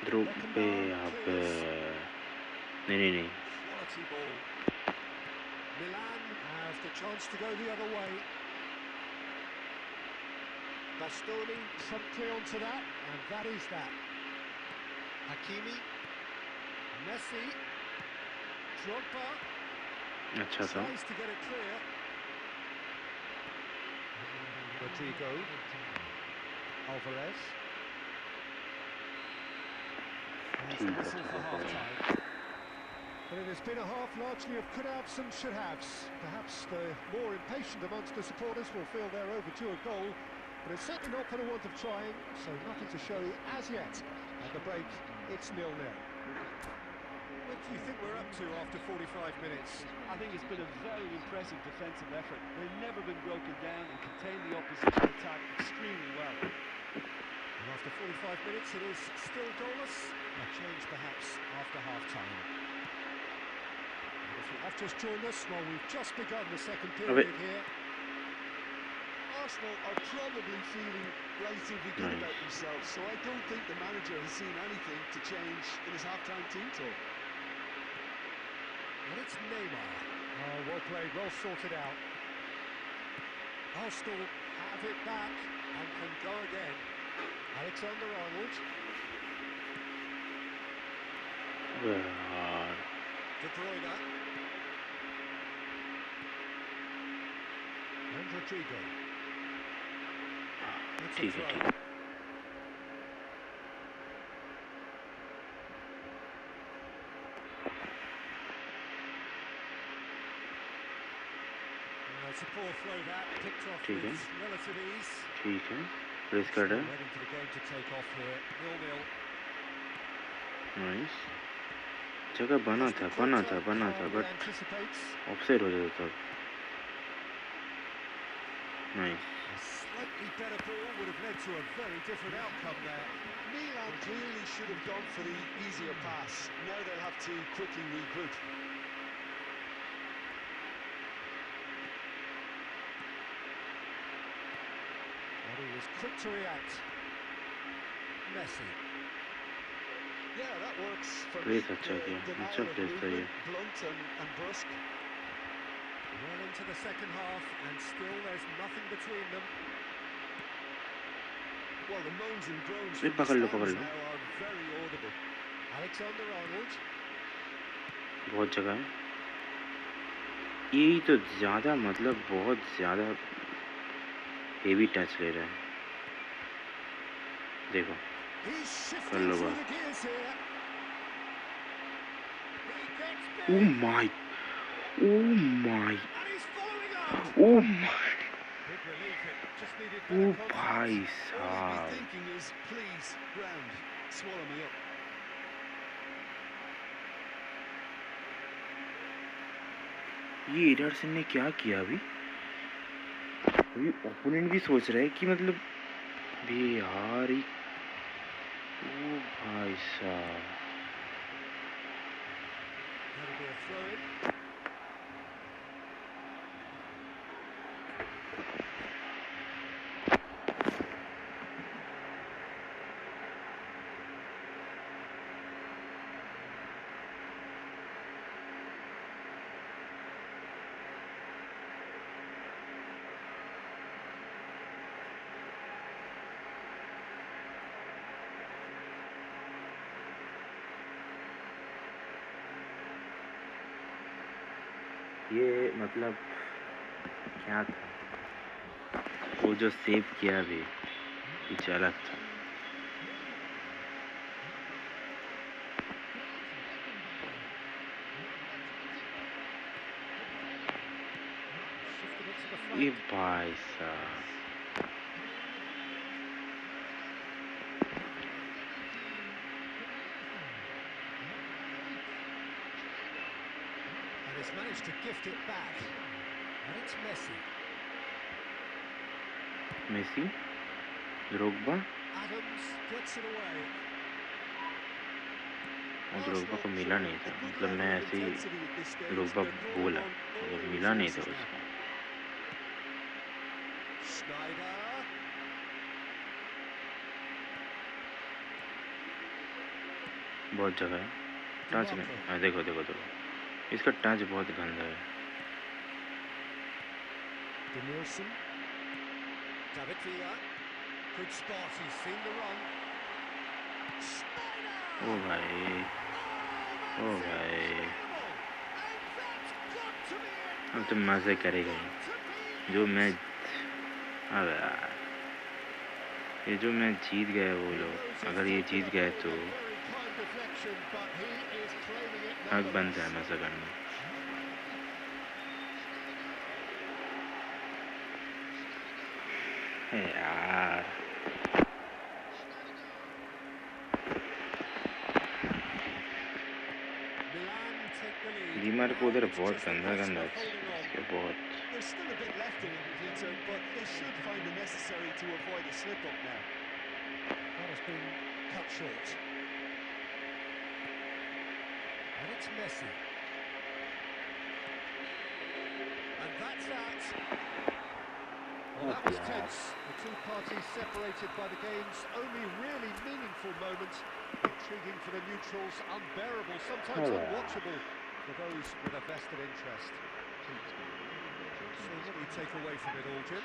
Drop पे यहाँ पे नहीं. Quality ball. Milan have the chance to go the other way. Bastoni promptly onto that, and that is that. Hakimi, Messi, Drogba अच्छा था. tries to get it clear. Rodrigo, Alvarez. And it's the whistle for half-time. But it has been a half largely of could-haves and should-haves. Perhaps the more impatient amongst the supporters will feel they're overdue a goal, but it's certainly not for the want of trying, so nothing to show as yet. At the break, it's 0-0. What do you think we're up to after 45 minutes? I think it's been a very impressive defensive effort. They've never been broken down and contained the opposition attack extremely well. And after 45 minutes, it is still goalless. A change perhaps after half-time. And if you have just joined us, well, we've just begun the second period here. Arsenal are probably feeling relatively good about themselves, so I don't think the manager has seen anything to change in his half-time team talk. And it's Neymar. Oh, well played, well sorted out. Arsenal have it back and can go again. Alexander-Arnold. यार. De Bruyne. And Rodrigo. That's a ठीक है throw. ठीक है It's a poor throw that, picked off ठीक है with relative ease. ठीक है press कर Still रहा है waiting for the game to take off here. 0-0. Nice जगह बना As the था counter but calmly anticipates. Offside हो जाता था nice A slightly better ball would have led to a very different outcome there. Milan clearly should have gone for the easier pass. Now they'll have to quickly regroup. And he was quick to react. Messi. Yeah, that works for me. Press अच्छा किया The अच्छा denial of press था ये movement, blunt and brusque. Well into the second half, and still there's nothing between them. Well, the moans and groans ये from the पकड़ लो stands now are very audible. Alexander-Arnold. बहुत जगह है यही तो ज़्यादा मतलब बहुत ज़्यादा हेवी टच ले रहा है देखो He's कर shifting लो through बात the gears here. He gets oh big, my and he's following up. Oh my Big relief, it just needed oh better भाई contact. All he'd be साहब thinking is, please, ground, swallow me up. ये Anderson ने क्या किया अभी opponent भी सोच रहा है कि मतलब भी यार ओ भाई साहब That'll be a throw-in. ये मतलब क्या था वो जो सेव किया भी कुछ अलग था Shifted it to the ये flank. भाई साहब And he's managed to gift it back. And it's Messi. Messi Drogba Adams gets it away. Drogba को मिला नहीं था मतलब मैं ऐसे ही ड्रोग्बा बोला मतलब मिला नहीं था उसको Schneider. बहुत जगह है टच में देखो देखो देखो इसका टच बहुत गंदा है Denilson. David Villa. Good spot, he's seen the run. Schneider! ओ भाई ओ भाई अब तो मज़े करेगा जो मैच अब यार ये जो मैच जीत गए वो लोग अगर ये जीत गए तो हक बनता है मज़ा करना यार बीमार को उधर बहुत गंदा गंदा इसके बहुत There's still a bit left in it, Peter, but they should find it necessary to avoid a slip-up now. That has been cut short. And it's Messi. And that's that. Well, that was tense. The two parties separated by the game's only really meaningful moment. Intriguing for the neutrals, unbearable, sometimes unwatchable for those with a vested interest. So what do you take away from it all, Jim?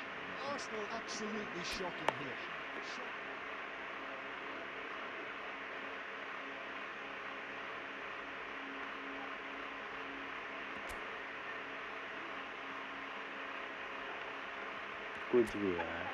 Arsenal absolutely shocking here. कुछ भी यार।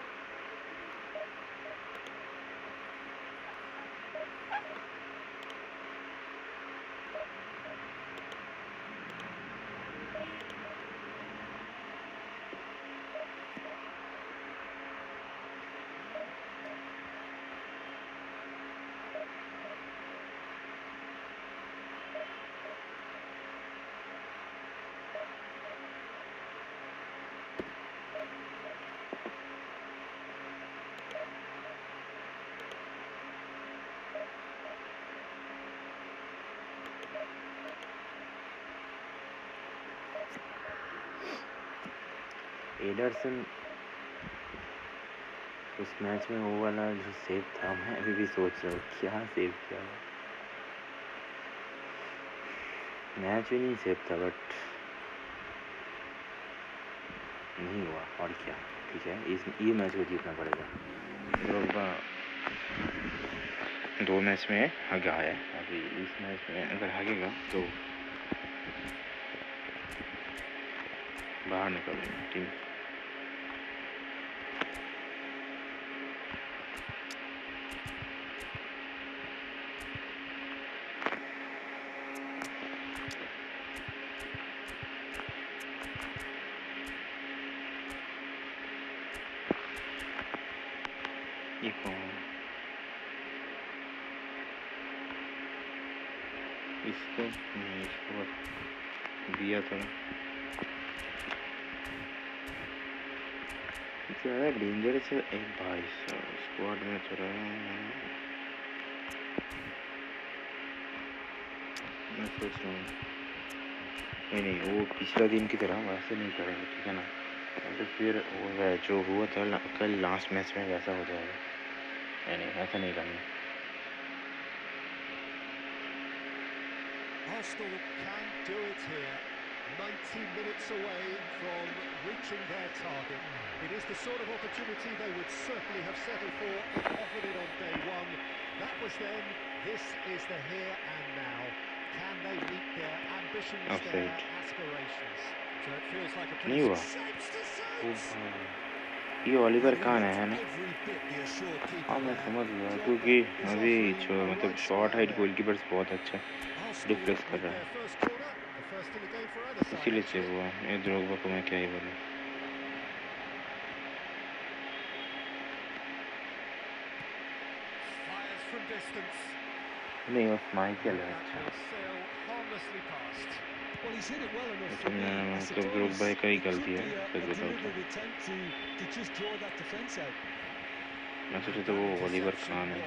Anderson उस match में वो वाला जो save था, मैं अभी भी सोच रहा हूँ क्या सेव किया। मैच भी नहीं सेव था बट नहीं हुआ और क्या। ठीक है, ये मैच को जीतना पड़ेगा। ड्रोग्बा 2 मैच में हारा है, अभी इस मैच में अगर हारेगा तो बाहर निकलेगा टीम। ये कौन? इसको नहीं, इसको दिया था। ज़्यादा डेंजरस है एक भाई साहब स्क्वाड में तो रहा हूँ। मैं सोच रहा हूँ नहीं वो पिछला दिन की तरह वैसे नहीं करेंगे, ठीक है ना। तो फिर वो जो हुआ था कल लास्ट मैच में वैसा हो जाएगा। नहीं ऐसा नहीं करना। Arsenal can do it here. 90 minutes away from reaching their target. It is the sort of opportunity they would certainly have settled for if offered it on day one. That was then. This is the here and now. Can they meet their ambitions, their aspirations? So it feels like a pretty नहीं हुआ। shapes to suit. ये Oliver Khan है ना। हाँ मैं समझ गया, क्योंकि अभी मतलब शॉर्ट हाइट गोलकीपर्स बहुत अच्छा डिफ्लेक्स कर रहा है, इसीलिए सेव हुआ। ये ड्रोग्बा को मैं क्या ही बोलूँ। नहीं बस माइकल है अच्छा। मतलब ड्रोग्बा का ही गलती है, सच बताओ तो। मैं सोचा था वो ओलिवर खान है।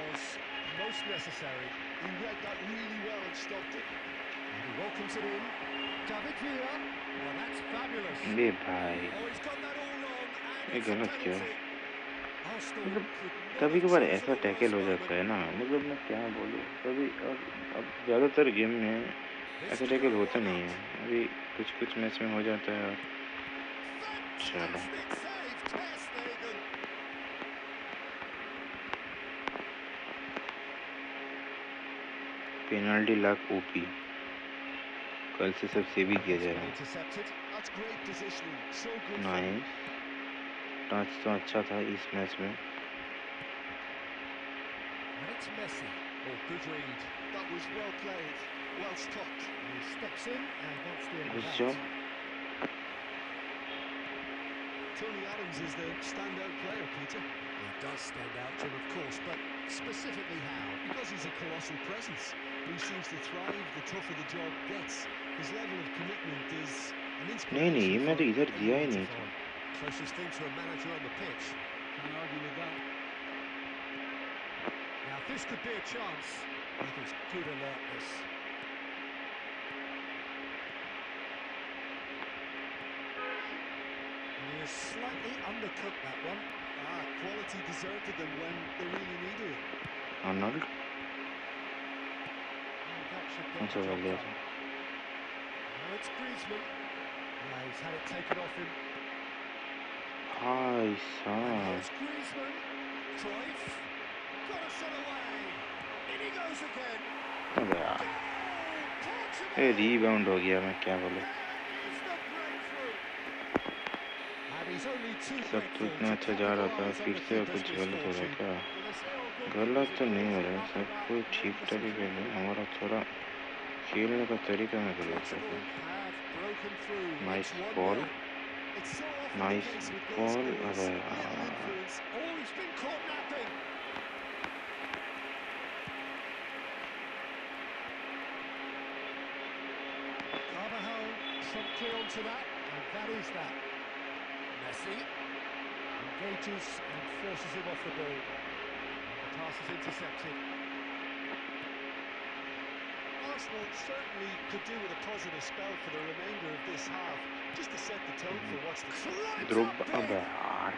ये भाई ये गलत किया। मतलब कभी कभार ऐसा टैकल हो जाता है ना, मतलब मैं क्या बोलूँ कभी। अब ज़्यादातर गेम में ऐसा टैकल होता नहीं है, अभी कुछ कुछ मैच में हो जाता है। और चलो पेनल्टी लाख ओपी, कल से सब सेव ही किया जाएगा। नहीं टच तो अच्छा था इस मैच में। घुस जाओ। Tony Adams is the standout player, Peter. He does stand out, Jim, of course, but specifically how? Because he's a colossal presence who seems to thrive the tougher the job gets. His level of commitment is an inspiration. नहीं मैं तो इधर दिया ही नहीं था। Closest thing to a manager on the pitch. Can't argue with that. Now this could be a chance. That is good alertness. And he has slightly undercooked that one. Quality deserted them when they really needed it. Arnold That should get अच्छा the हो job गया done. था। Now it's Griezmann. Yeah, he's had it taken off him. भाई And साहब here's Griezmann. Cruyff. Got a shot away. In he goes again. अबे यार Goal! Portugal! ये rebound हो गया, मैं क्या बोलूँ। There is the breakthrough. And he's सब तो इतना अच्छा जा रहा था, फिर से कुछ गलत हो रहा क्या? गलत तो नहीं हो रहा, सब कुछ ठीक तरीके से, हमारा थोड़ा खेलने का तरीका में गलत है। Nice ball, nice ball. अबे यार, Promptly onto that, and that is that. Messi engages and forces him off the ball. The pass is intercepted. Arsenal certainly could do with a positive spell for the remainder of this half, just to set the tone for what's to come. अबे यार,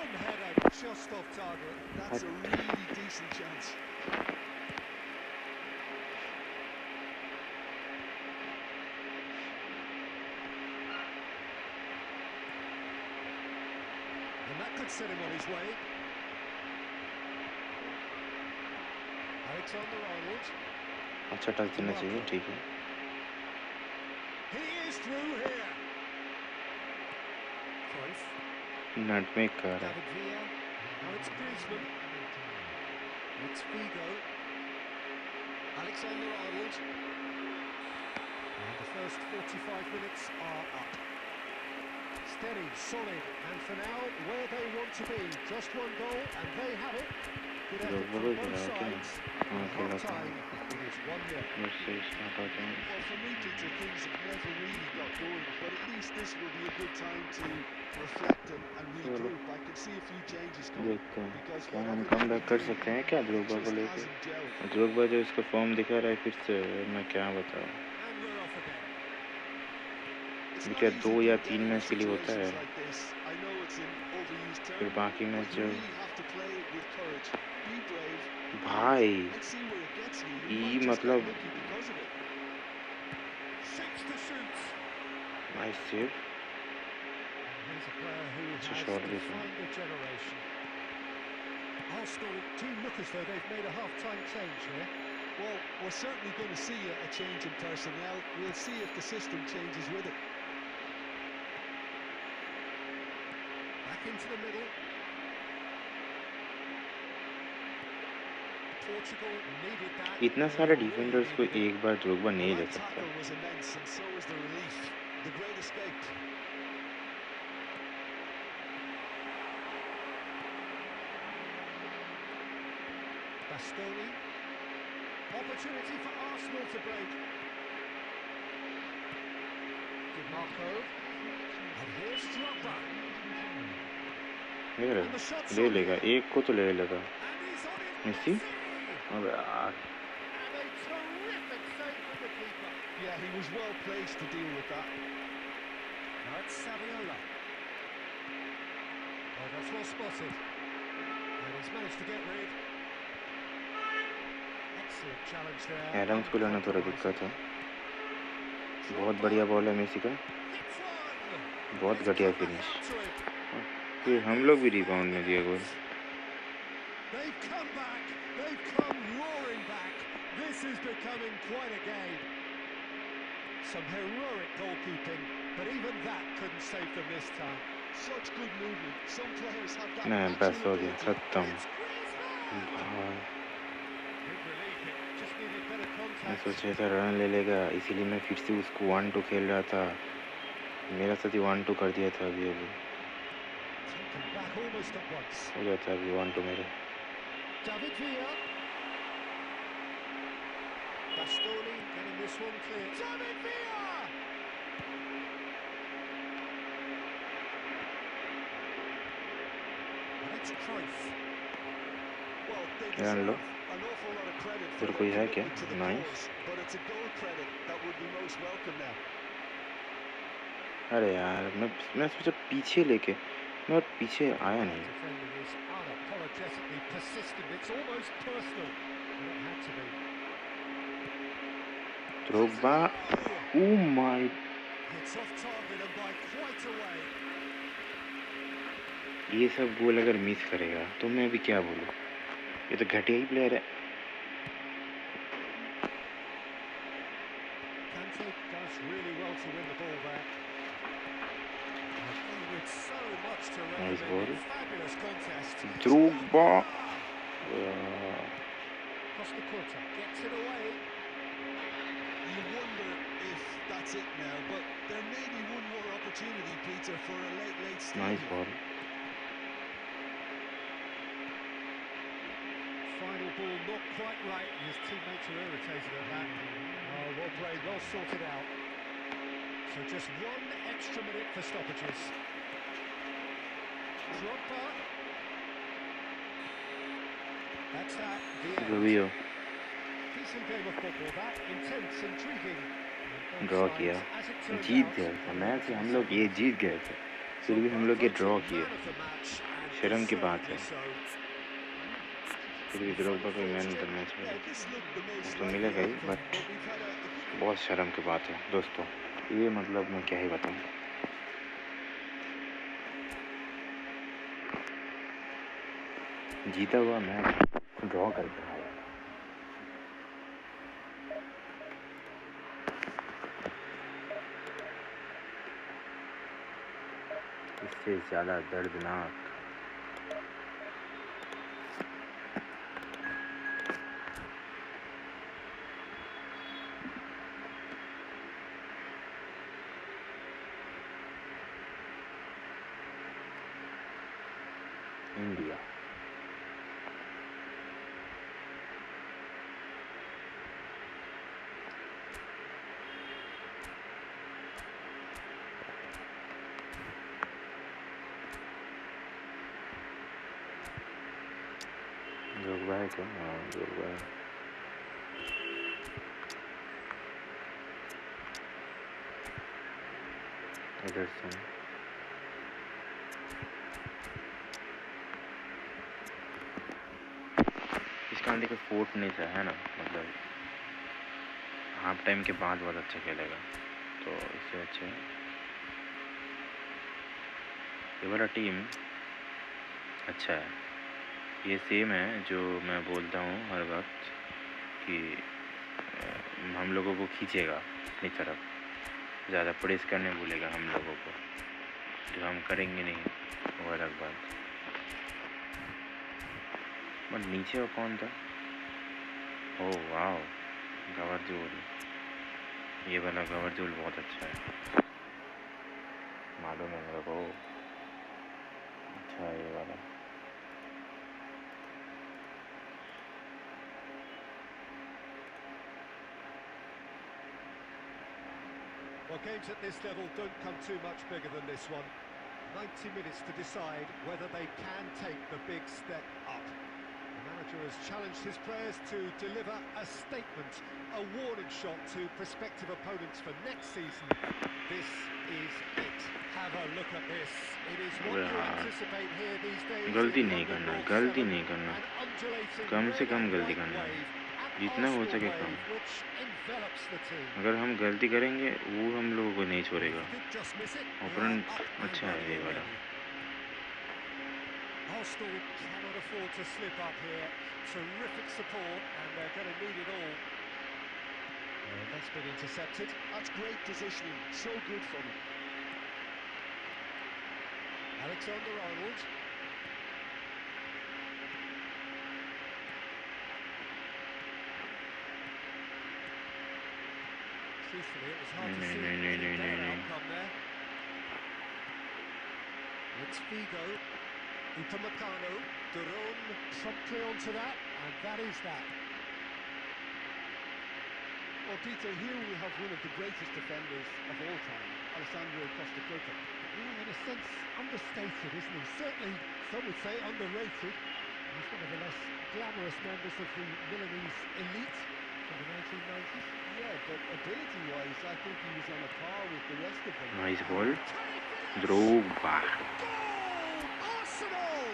Firm header, just off target. That's a really decent chance. And that could set him on his way. Alexander-Arnold. अच्छा touch देना चाहिए, ठीक है। He is through here. Cruyff. Nutmeg कर रहा है। David Villa. Now it's Griezmann. It's Figo. Alexander-Arnold. And the first 45 minutes are up. Steady, solid, and for now, where they want to be. Just one goal, and they have it. Good effort from both sides. Half-time, it is 1-0. Well, for me, Peter, things have never really got going, but at least this will be a good time to reflect and regroup. I can see a few changes coming. देखते हैं Because क्या हम whatever come they've back been कर doing, सकते हैं क्या it ड्रोगबा को just लेके? hasn't gelled. ड्रोगबा जो इसका फॉर्म दिखा रहा है फिर से, मैं क्या बताऊँ। And we're off again. It's ये not क्या easy 2 being या down 3 in मैच के लिए होता है, situations like this. I know it's an overused फिर term, बाकी मैच but जो you really have to play it with courage. Be brave. भाई Let's see where it gets you. You E might just मतलब get lucky because of it. Seeks to shoot. Nice save. He's a player who अच्छा has shot भी था। defined a generation. Arsenal do look as though they've made a half-time change here. Well, we're certainly going to see a change in personnel. We'll see if the system changes with it. Back into the middle. Portugal needed that. इतना सारे defenders को एक बार ड्रोगबा नहीं ले That सकता। tackle was immense, and so was the relief. The great escape. Bastoni. Opportunity for Arsenal to break. DiMarco. And here's Drogba. यार And the shot's ले on लेगा, here. एक को तो ले लेगा। And he's on it. Messi? Messi. अबे यार, And a terrific save from the keeper. Yeah, he was well placed to deal with that. Now it's Saviola. Oh, that's well spotted. And he's managed to get rid. Excellent challenge there. Adams को लेना थोड़ा दिक्कत है। बहुत बढ़िया ball है Messi का, Hits one. बहुत It's घटिया come back finish. out to him. फिर हम लोग भी रिबाउंड में दिया गोल। They've come back. They've come roaring back. This is becoming quite a game. Some heroic goalkeeping, but even that couldn't save them this time. Such good movement. Some players have that नहीं बस natural हो गया, ability. खत्म। It's Griezmann. भाई Big relief. It just needed better मैं contact. सोचा था run ले लेगा, इसीलिए मैं फिर से उसको 1-2 खेल रहा था। मेरा साथ ही 1-2 कर दिया था। अभी Taken back almost at once. हो जाता है अभी 1-2 मेरे। David Villa. Bastoni getting this one clear. David Villa! And it's Cruyff. Well, they Yeah, deserve look. an awful lot of credit for फिर their कोई है क्या? commitment to the Nice. cause, but it's a goal credit that would be most welcome now. अरे यार, मैं सोचा पीछे लेके, मैं पीछे आया नहीं। Defending is unapologetically persistent. It's almost personal. But it had to be. Drogba, oh my, It's off target and by quite a way. ये सब गोल अगर मिस करेगा तो मैं भी क्या बोलूँ, ये तो घटिया ही प्लेयर है। Kante does really well to win the ball there. And they nice ball Fabulous contest. Drogba Costa gets it away. You wonder if that's it now, but there may be one more opportunity, Peter, for a late steal. Nice ball Final ball not quite right. His teammates are irritated at that. Oh, well played, well sorted out. So just 1 extra minute for stoppages. Drogba. That's that. The end. रवियो Decent game of football, that. Intense, intriguing. Draw किया जीत गए थे match हम लोग ये जीत गए थे फिर भी हम लोग ये ड्रॉ किए शर्म की बात है फिर भी ड्रॉग्बा को मैन ऑफ द मैच मिला तो मिलेगा ही बट बहुत शर्म की बात है दोस्तों ये मतलब मैं क्या ही बताऊँ जीता हुआ मैच ड्रॉ करके आया इससे ज़्यादा दर्दनाक इंडिया ड्रोग्बा है क्या हाँ ड्रोग्बा है एडरसन इसका अंडे का फोर्ट नहीं था है ना मतलब हाफ टाइम के बाद बहुत अच्छा खेलेगा तो इससे अच्छा ये वाला टीम अच्छा है ये सेम है जो मैं बोलता हूँ हर वक्त कि हम लोगों को खींचेगा अपनी तरफ ज़्यादा प्रेस करने बोलेगा हम लोगों को जो हम करेंगे नहीं वो अलग बात बट नीचे वो कौन था ओह वाह गवर्जूल ये वाला गवर्जूल बहुत अच्छा है मालूम है मेरे को अच्छा है ये वाला Well, games at this level don't come too much bigger than this one. 90 minutes to decide whether they can take the big step up. The manager has challenged his players to deliver a statement, a warning shot to prospective opponents for next season. This is it. Have a look at this. It is what you anticipate here these days. गलती नहीं करना कम से कम गलती करना जितना हो सके कम अगर हम गलती करेंगे वो हम लोगों को नहीं छोड़ेगा ओपोनेंट अच्छा है ये वाला Arsenal cannot afford to slip up here. Terrific support, and they're going to need it all. That's been intercepted. That's great positioning, so good from him. Alexander-Arnold. Truthfully, it was hard to see any better outcome there. It's Figo, Upamecano, Duron promptly onto that, and that is that. Well, Peter, here we have one of the greatest defenders of all time, Alessandro Costa. Yeah, in a sense, understated, isn't he? Certainly, some would say underrated. He's one of the less glamorous members of the Milanese elite from the 1990s. Yeah, but ability-wise, I think he was on a par with the rest of them. Nice ball. Drogba Arsenal!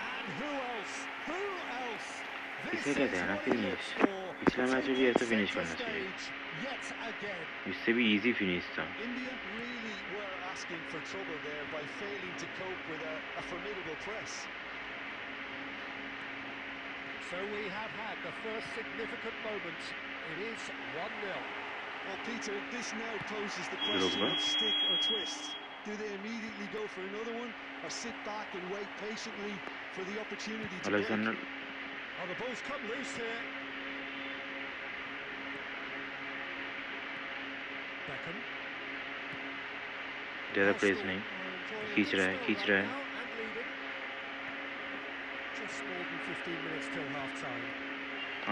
And who else? Who else? इसे कहते हैं ना finish पिछला match में भी ऐसे finish करना चाहिए इससे भी इजी फिनिश था India really were asking for trouble there by failing to cope with a formidable press. So we have had the first significant moment. It is 1-0. Well, Peter, this now poses the question of stick or twist. Do they immediately go for another one, or sit back and wait patiently for the opportunity to break? Alexander. Oh, the ball's come loose here. Beckham. ज़्यादा press नहीं, खींच रहा है Just more than 15 minutes till half time.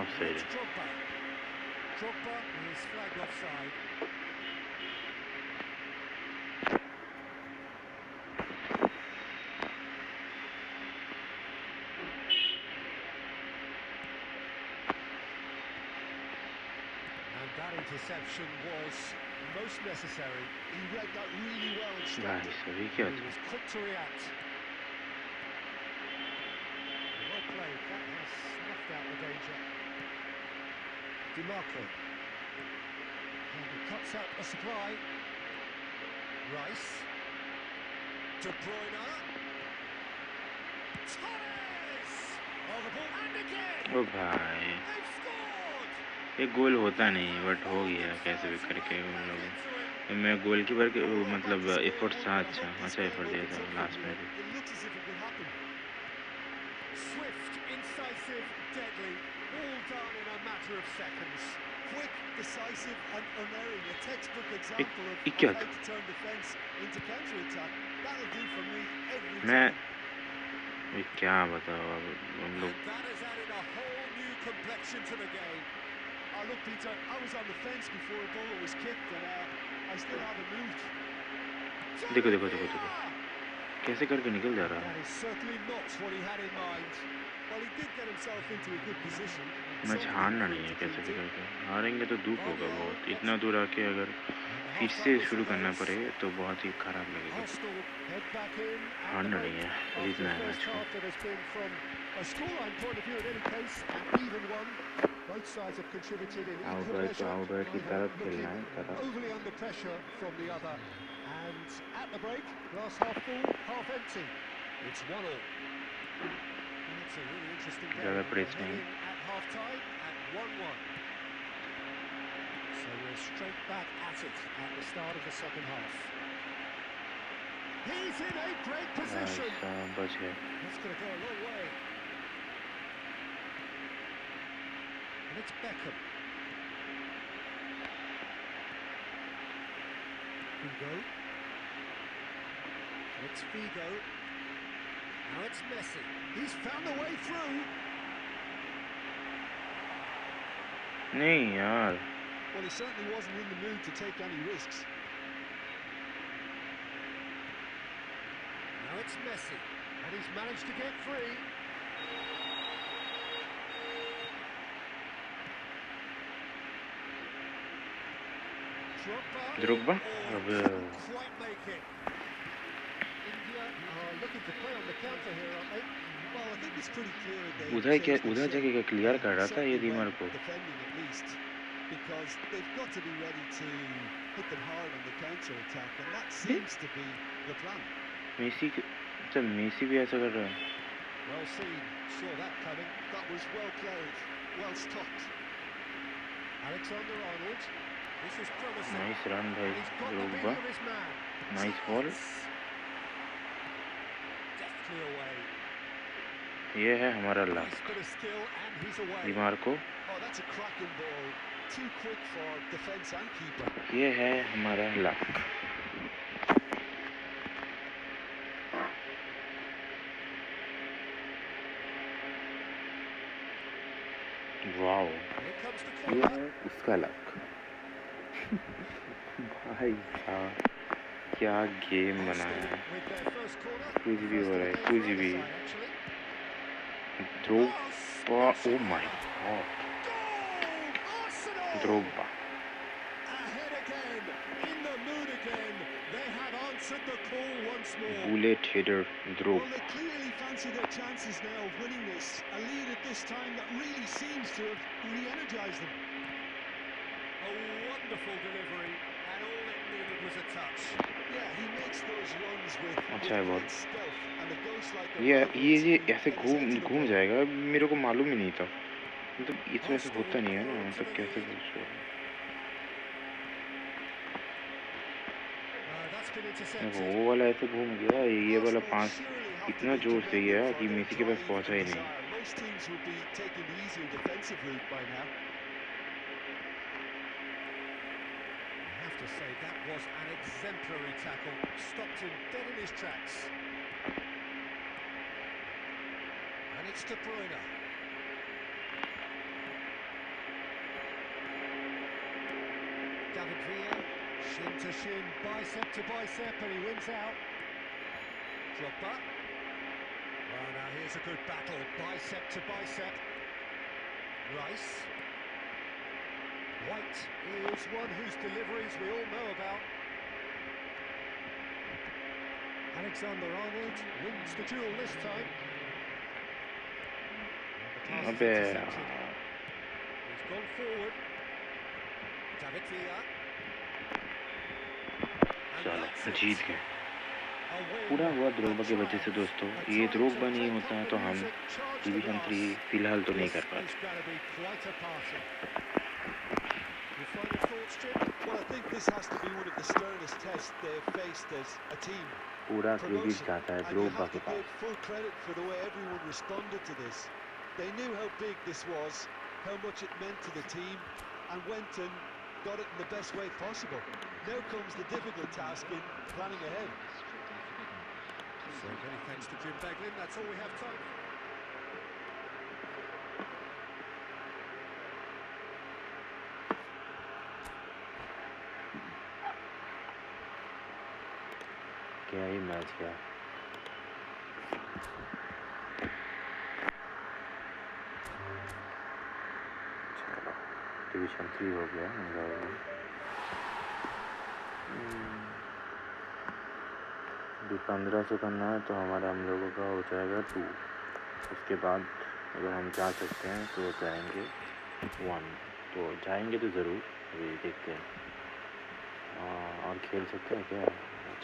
Offside है। Drogba is flagged offside. And that interception was most necessary. He read that really well and stopped भाई it. सभी क्या He was quick to react. Well played. That has snuffed out the danger. DiMarco. And he cuts out the supply. Rice. De Bruyne. Torres! Oh, the ball and again! ओ भाई They've scored! ये गोल होता नहीं, but हो गया कैसे भी करके उन लोगों। मैं गोलकीपर के मतलब एफर्ट था, अच्छा एफर्ट दिया था लास्ट में भी। It looks as if it could happen. Swift, incisive, deadly, all done in a matter of seconds. Quick, decisive and unerring. A textbook example of क्या how to turn defence into counter-attack. That'll do for me every मैं time. क्या बताओ अब हम लोग। And that has added a whole new complexion to the game. Oh, look, Peter, I was on the fence before a ball was kicked, and I still haven't moved. देखो कैसे करके निकल जा रहा है। That is certainly not what he had in mind. Well, he did get himself into a good position. Match हारना नहीं है कैसे भी करके, हारेंगे तो दुख होगा बहुत। इतना दूर आके अगर फिर से शुरू करना पड़े तो बहुत ही खराब लगेगा। Arsenal head back in. हारना नहीं है, जीतना है मैच को। That has been from a scoreline point of view in any case, an even one. Both sides have contributed in equal measure. Outward की तरफ खेलना है, तरफ। Overly under pressure from the other. And at the break, glass half full, half empty. It's 1-1. It's a really interesting game. ज़्यादा press We're नहीं। in at half time at 1-1. So we're straight back at it at the start of the second half. He's in a great position. बच गए। That's going to go a long way. And it's Beckham. Figo. It's Figo. Now it's Messi. He's found a way through. नहीं यार, Well, he certainly wasn't in the mood to take any risks. Now it's Messi. And he's managed to get free. Drogba? Quite make it. India are looking to play on the counter here, aren't they? Well, I think it's pretty clear they उधर changed जाके क्या clear कर रहा था ये दीमार को। defending at least, because they've got to be ready to hit them hard on the counter attack, and that seems to be the plan. Messi भी ऐसा कर रहा है। Well seen. Saw that coming. That was well played, well stopped. Alexander-Arnold. This is promising. Nice run भाई He's got the Drogba, beat of his man. Nice ball. Deftly away. ये है हमारा luck. Nice bit of skill and he's away. दीमार को Oh, that's a cracking ball. Too quick for defence and keeper. ये है हमारा luck. Wow, Here comes the ये corner. है उसका लक। भाई साहब क्या गेम बनाया है। With their first corner. कुछ भी हो रहा है, First कुछ of the भी। day for either side, actually. Drogba, oh my God, Goal! Arsenal! Drogba. Ahead again, in the mood again. They have answered the call once more. Bullet header Well, Drogba. they clearly fancy their chances now of winning this. A lead at this time that really seems to have re-energised them. A wonderful delivery, and all it needed was a touch. Yeah, he makes those runs with अच्छा है ball. great stealth, and it goes like a ये rocket ये to ऐसे get his head to the घूम ball. जाएगा, मेरे को मालूम ही नहीं था। मतलब ये तो ऐसे होता नहीं है ना, मतलब कैसे That's been intercepted. वो वाला ऐसे घूम गया, ये वाला Arsenal 5 surely have to इतना be जोर से गया commended for कि their मेसी के पास drive पहुंचा and ही नहीं। desire. Most teams would be taking the easier defensive route by now. I have to say that was an exemplary tackle. Stopped him dead in his tracks. And it's De Bruyne. David Villa, shin to shin, bicep to bicep, and he wins out. Drogba. Well, now here's a good battle, bicep to bicep. Rice. White is one whose deliveries we all know about. Alexander-Arnold wins the duel this time. And the pass is अबे intercepted. यार, He's gone forward. David Villa. And चलो that's Jeet it. गए। A win, पूरा हुआ a द्रोग्बा की वजह से triumph, दोस्तों। a ये time द्रोग्बा to नहीं take होता up the तो हम music, charge the division 3 brass. फिलहाल तो नहीं This कर is पाते। going to be quite a party. Your final thoughts, Jim? Well, I think this has to be one of the sternest tests they've faced as a team. पूरा credit Promotion, जाता है and you द्रोग्बा have के to pass. give full credit for the way everyone responded to this. They knew how big this was, how much it meant to the team, and went and got it in the best way possible. Now comes the difficult task in planning ahead. So many thanks to Jim Beglin. That's all we have time for. क्या ही match गया। चलो division 3 हो गया हम लोगों का। अभी 15 से करना है तो हमारा हम लोगों का हो जाएगा 2। उसके बाद अगर हम जा सकते हैं तो जाएंगे 1, तो जाएंगे तो ज़रूर, अभी देखते हैं। और खेल सकते हैं क्या?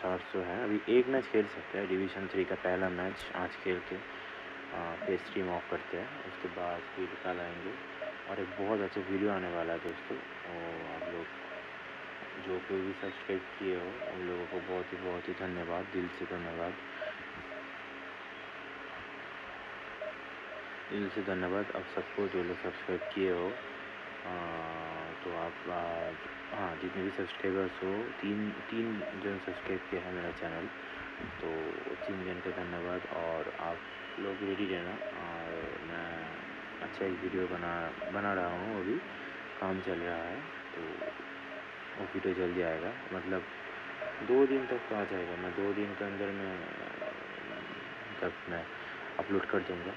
400 है, अभी एक मैच खेल सकते हैं डिवीज़न 3 का पहला मैच आज खेल के फिर स्ट्रीम ऑफ करते हैं। उसके बाद फिर निकाल आएंगे और एक बहुत अच्छा वीडियो आने वाला है दोस्तों। और आप लोग जो कोई भी सब्सक्राइब किए हो उन लोगों को बहुत ही धन्यवाद, दिल से धन्यवाद, दिल से धन्यवाद आप सबको जो लोग सब्सक्राइब किए हो। तो आप हाँ, जितने भी सब्सक्राइबर्स हो, तीन जन सब्सक्राइब किया है मेरा चैनल, तो 3 जन का धन्यवाद। और आप लोग रेडी रहना, और मैं अच्छा एक वीडियो बना रहा हूँ, अभी काम चल रहा है, तो वो वीडियो जल्दी आएगा, मतलब 2 दिन तक तो आ जाएगा। मैं 2 दिन के अंदर में मैं अपलोड कर दूँगा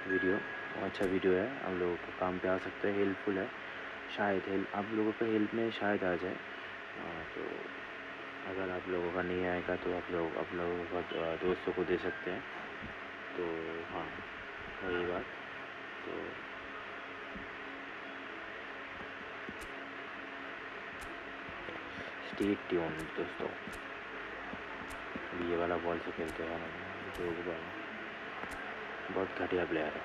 वीडियो। अच्छा वीडियो है, हम लोगों को काम पे आ सकता है, हेल्पफुल है, शायद आप लोगों को हेल्प में शायद आ जाए। तो अगर आप लोगों का नहीं आएगा तो आप लोगों का दोस्तों को दे सकते हैं। तो हाँ, वही बात। तो स्टे ट्यून दोस्तों। ये वाला बॉल से खेलते हैं, जो बॉल बहुत घटिया प्लेयर है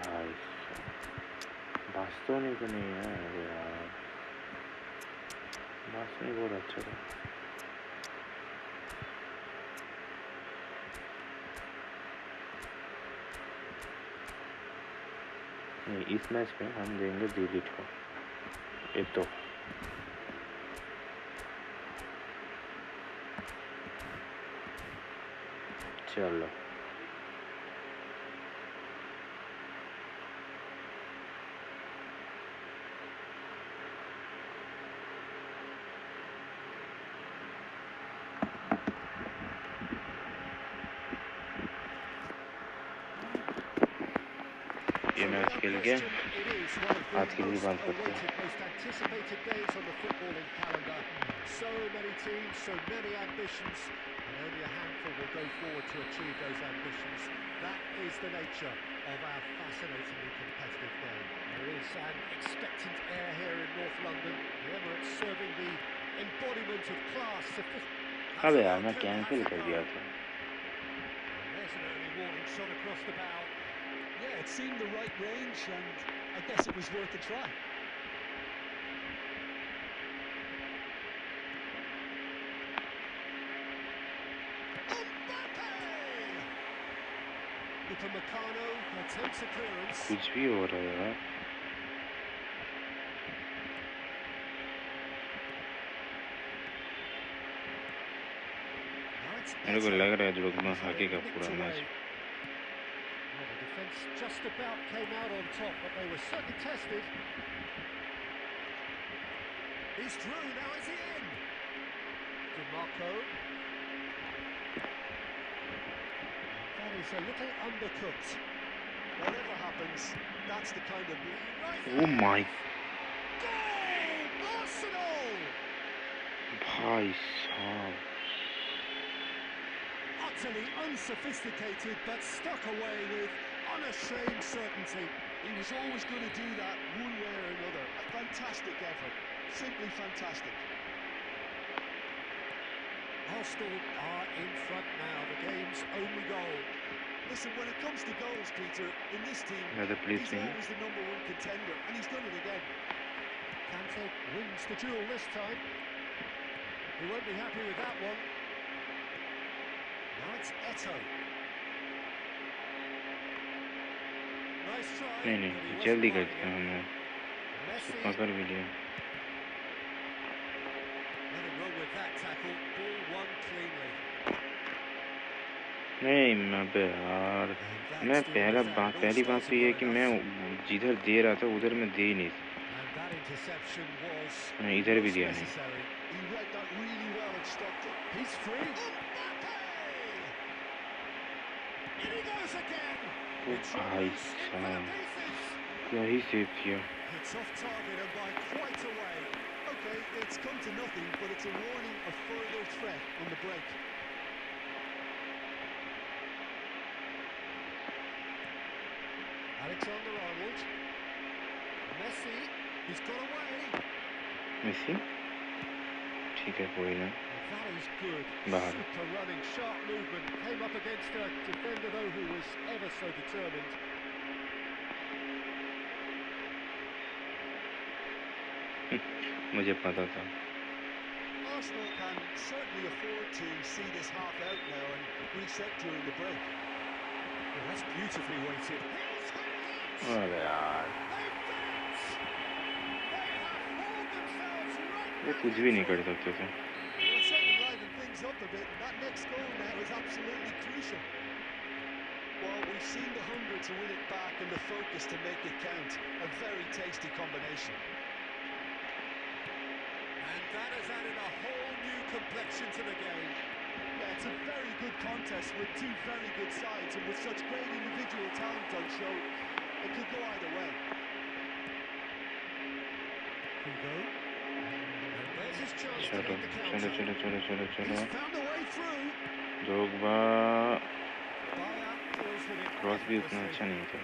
भाई। बास्तोनी तो नहीं है यार, बास्तोनी बहुत अच्छा था। नहीं, इस मैच में हम देंगे डिलीट को एक तो। चलो ये मैच खेल के आज के लिए बंद करते हैं। Most anticipated days on the footballing calendar. So many teams, so many ambitions, and only a handful will go forward to achieve those ambitions. That is the nature of our fascinatingly competitive game. There is an expectant air here in North London. The Emirates serving the embodiment of class, sophistication. अबे यार मैं cancel कर दिया था। There's an early warning shot across the bow. Yeah, it seemed the right range, and I guess it was worth a try. Upamecano attempts a clearance. कुछ भी हो रहा है यार. मेरे को लग रहा है ड्रोग्बा हाकेगा पूरा match. Well, the defence just about came out on top, but they were certainly tested. He's through, now is he in? DeMarco. That is a little undercooked. Whatever happens, that's the kind of... Oh my. Goal! Arsenal! भाई साहब. Utterly unsophisticated, but stuck away with unashamed certainty. He was always going to do that one way or another. A fantastic effort. Simply fantastic. Arsenal are in front now, the game's only goal. Listen, when it comes to goals, Peter, in this team, he's always the #1 contender, and he's done it again. Kante wins the duel this time. He won't be happy with that one. Now it's Eto'o. Nice try. नहीं but he wasn't जल्दी right करते हैं again. हम. Messi. पकड़ भी लिया. Nothing wrong with that tackle. Ball won cleanly. नहीं मैं पे यार. मैं पहली बात तो ये है कि मैं जिधर दे रहा था उधर मैं दे ही नहीं. And that interception was मैं इधर भी दिया नहीं. necessary. He read that really well and stopped it. He's free. In he goes again. It's भाई in for the साहब. pieces. क्या ही सेव किया. It's off target and by quite a way. Okay, it's come to nothing, but it's a warning of further threat on the break. Alexander-Arnold. Messi. He's got away. Messi. ठीक है कोई ना. That is good. बाहर. Super running, sharp movement. Came up against a defender though who was ever so determined. मुझे पता था. Arsenal can certainly afford to see this half out now and reset during the break. Well, that's beautifully weighted. अरे यार. ये कुछ भी नहीं कर सकते थे. Well, it's certainly livened things up a bit, and that next goal now is absolutely crucial. Well, we've seen the hunger to win it back and the focus to make it count. A very tasty combination. And that has added a whole new complexion to the game. Yeah, it's a very good contest with two very good sides, and with such great individual talent on show, it could go either way. Hugo. And there's his chance to चलो lead the counter. चलो चलो चलो चलो He's चलो. found a way through. Drogba Bayer deals with it cross भी उतना effortlessly. अच्छा नहीं था.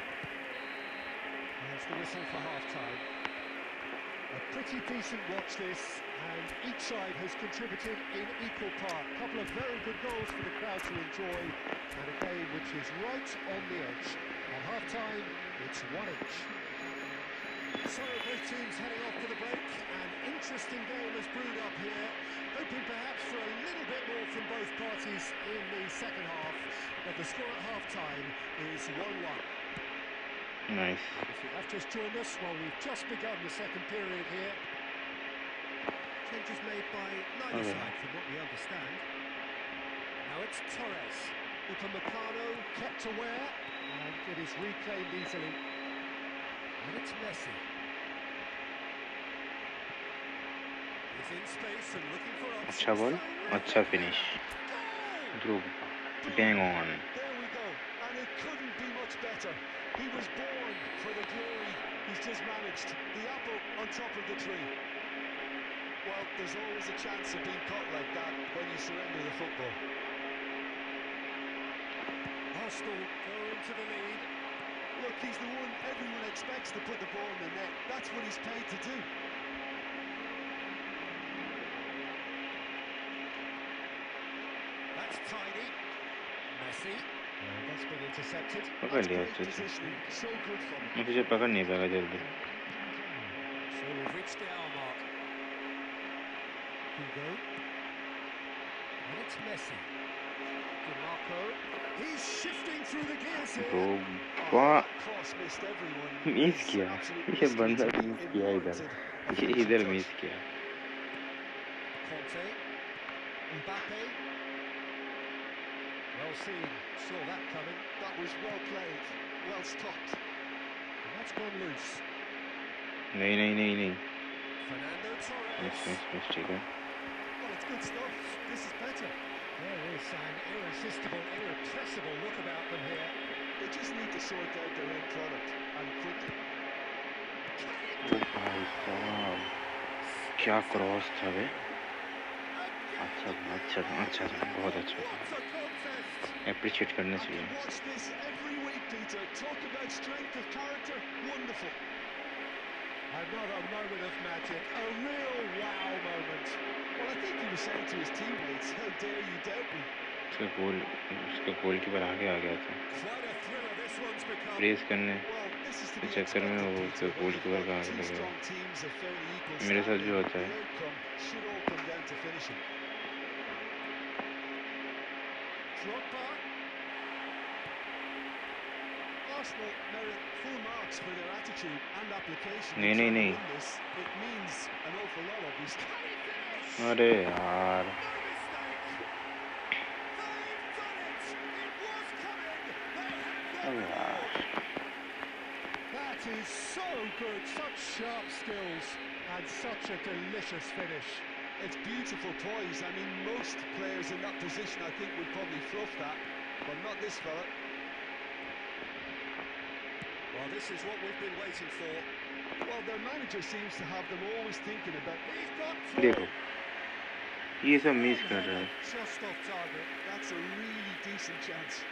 There's the whistle for half-time. A pretty decent watch this, and each side has contributed in equal part. A couple of very good goals for the crowd to enjoy, and a game which is right on the edge. At half-time, it's 1-1. So both teams heading off to the break. An interesting game has brewed up here, hoping perhaps for a little bit more from both parties in the second half. But the score at half-time is 1-1. Nice. If you have just joined us, well, we've just begun the second period here. Changes made by neither side, from what we understand. Now it's Torres. Upamecano kept aware, and it is reclaimed easily. And it's Messi. He's in space and looking for options. अच्छा ball, अच्छा finish. Drogba. Bang on. There we go, and it couldn't be much better. He was born for the glory he's just managed. The apple on top of the tree. Well, there's always a chance of being caught like that when you surrender the football. Arsenal go into the lead. Look, he's the one everyone expects to put the ball in the net. That's what he's paid to do. That's tidy. Messi. And that's been intercepted. पकड़ लिया Great अच्छे से. positioning, so good from him. मैं तुझे पकड़ नहीं पाएगा जल्दी. So we've reached the hour mark. Hugo. And it's Messi. DeMarco. He's shifting through the gears here. Drogba Cross missed everyone. Miss It's किया, an absolute ये mystery बंदा to me. Miss It किया warranted इधर, a ये finishing इधर touch. Miss किया। Conte, Mbappe. Well seen, saw that coming. That was well played, well stopped. And that's gone loose. नहीं नहीं नहीं नहीं, Fernando miss Torres. Miss miss, ठीक है। Well, it's good stuff. This is better. There is an irresistible, irrepressible look about them here. They just need to sort out their end product, and quickly. ओ भाई साहब, क्या cross था वे। अच्छा था, अच्छा था, अच्छा था, बहुत अच्छा था, What a contest! एप्रिशिएट करना I चाहिए। can watch this every week, Peter. Talk about strength of character. Wonderful. Another moment of magic, a real wow moment. Well, I think he was saying to his teammates, how dare you doubt me? उसका goalkeeper आगे आ गया था Quite a thriller this one's become. Press करने Well, this is to के be चक्कर में, expected, वो उसका Peter. When you've गोलकीपर का got आगे two लग strong गया। teams of fairly equal मेरे साथ भी standing, होता the है। outcome should all come down to finishing. Drogba. Arsenal merit full marks for their attitude and application नहीं in नहीं trying to नहीं, win this. It means an awful lot, obviously. Can he finish? अरे यार, No mistake. They've done it. It was coming. They have अरे their यार, reward. That is so good. Such sharp skills and such a delicious finish. It's beautiful poise. I mean, most players in that position, I think, would probably fluff that, but not this fella. Well, this is what we've been waiting for. Well, their manager seems to have them always thinking about. He's got through. देखो ये सब miss कर रहा है। Just off target. That's a really decent chance.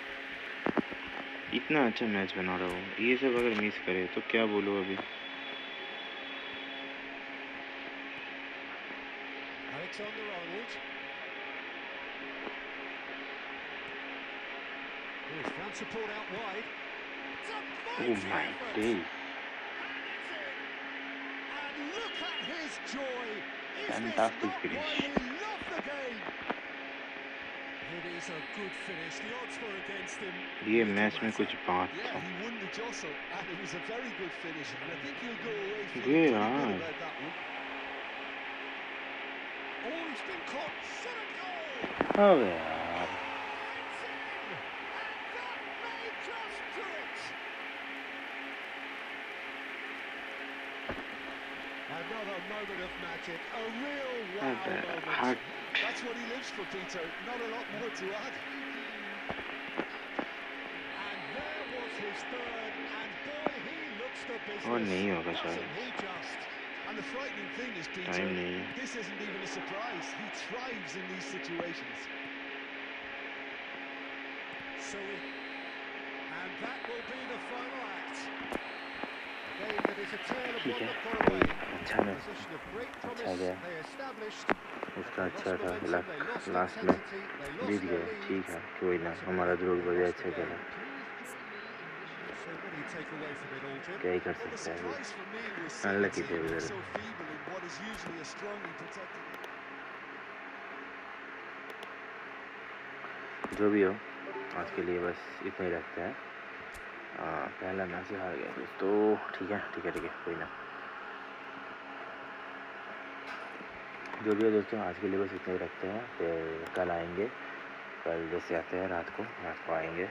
इतना अच्छा match बना रहा हूँ, ये सब अगर मिस करे तो क्या बोलूँ अभी। Alexander-Arnold. He's found support out wide. It's a Oh mighty my effort. days, And it's in. And look at his joy. Is Fantastic this not finish. why we love the game? It is a good finish. The odds were against him. ये Little match में matter. कुछ बात Yeah, था। he won the jostle, and it was a very good finish. And I think he'll go away way feeling pretty good यार, about that one. Oh, he's been caught. Shot a goal. अब यार, It's in. And that may just do it. Another moment of magic. A real wow अब moment. हट, That's what he lives for, Peter. Not a lot more to add. And there was his third, and boy, he looks the business. और नहीं होगा शायद, Doesn't he just? And the frightening thing is, Peter, time नहीं है। this isn't even a surprise. He thrives in these situations. So we, and that will be the final act. A game that is a tale of ठीक one है, that got कोई away. अच्छा A ना, position of great अच्छा promise गया, they established. उसका They अच्छा lost था, momentum, luck they lost last में intensity, they Jeet lost their गए। lead. ठीक है, कोई ना, Ultimately, हमारा ध्रुव they भी lost the अच्छा game. खेला, So what do you take away from it all, Jim? क्या ही कर Well, the सकता है। surprise for me was unlucky City's थे team looked उधर। so feeble in what is usually a strongly protected. जो भी हो, आज के लिए बस इतना ही रखते हैं। पहला मैच हार गया दोस्तों, ठीक है ठीक है ठीक है, कोई ना, जो भी है दोस्तों, आज के लिए बस इतना ही रखते हैं। फिर कल आएंगे, कल जैसे आते हैं रात को आएंगे,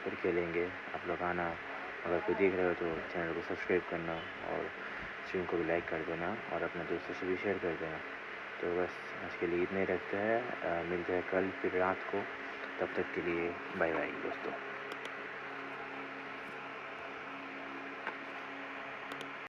फिर खेलेंगे। आप लोग आना, अगर कोई देख रहे हो तो चैनल को सब्सक्राइब करना और स्ट्रीम को भी लाइक कर देना और अपने दोस्तों से भी शेयर कर देना। तो बस आज के लिए इतना ही रखते हैं, मिलते हैं कल फिर रात को। तब तक के लिए बाय बाय दोस्तों।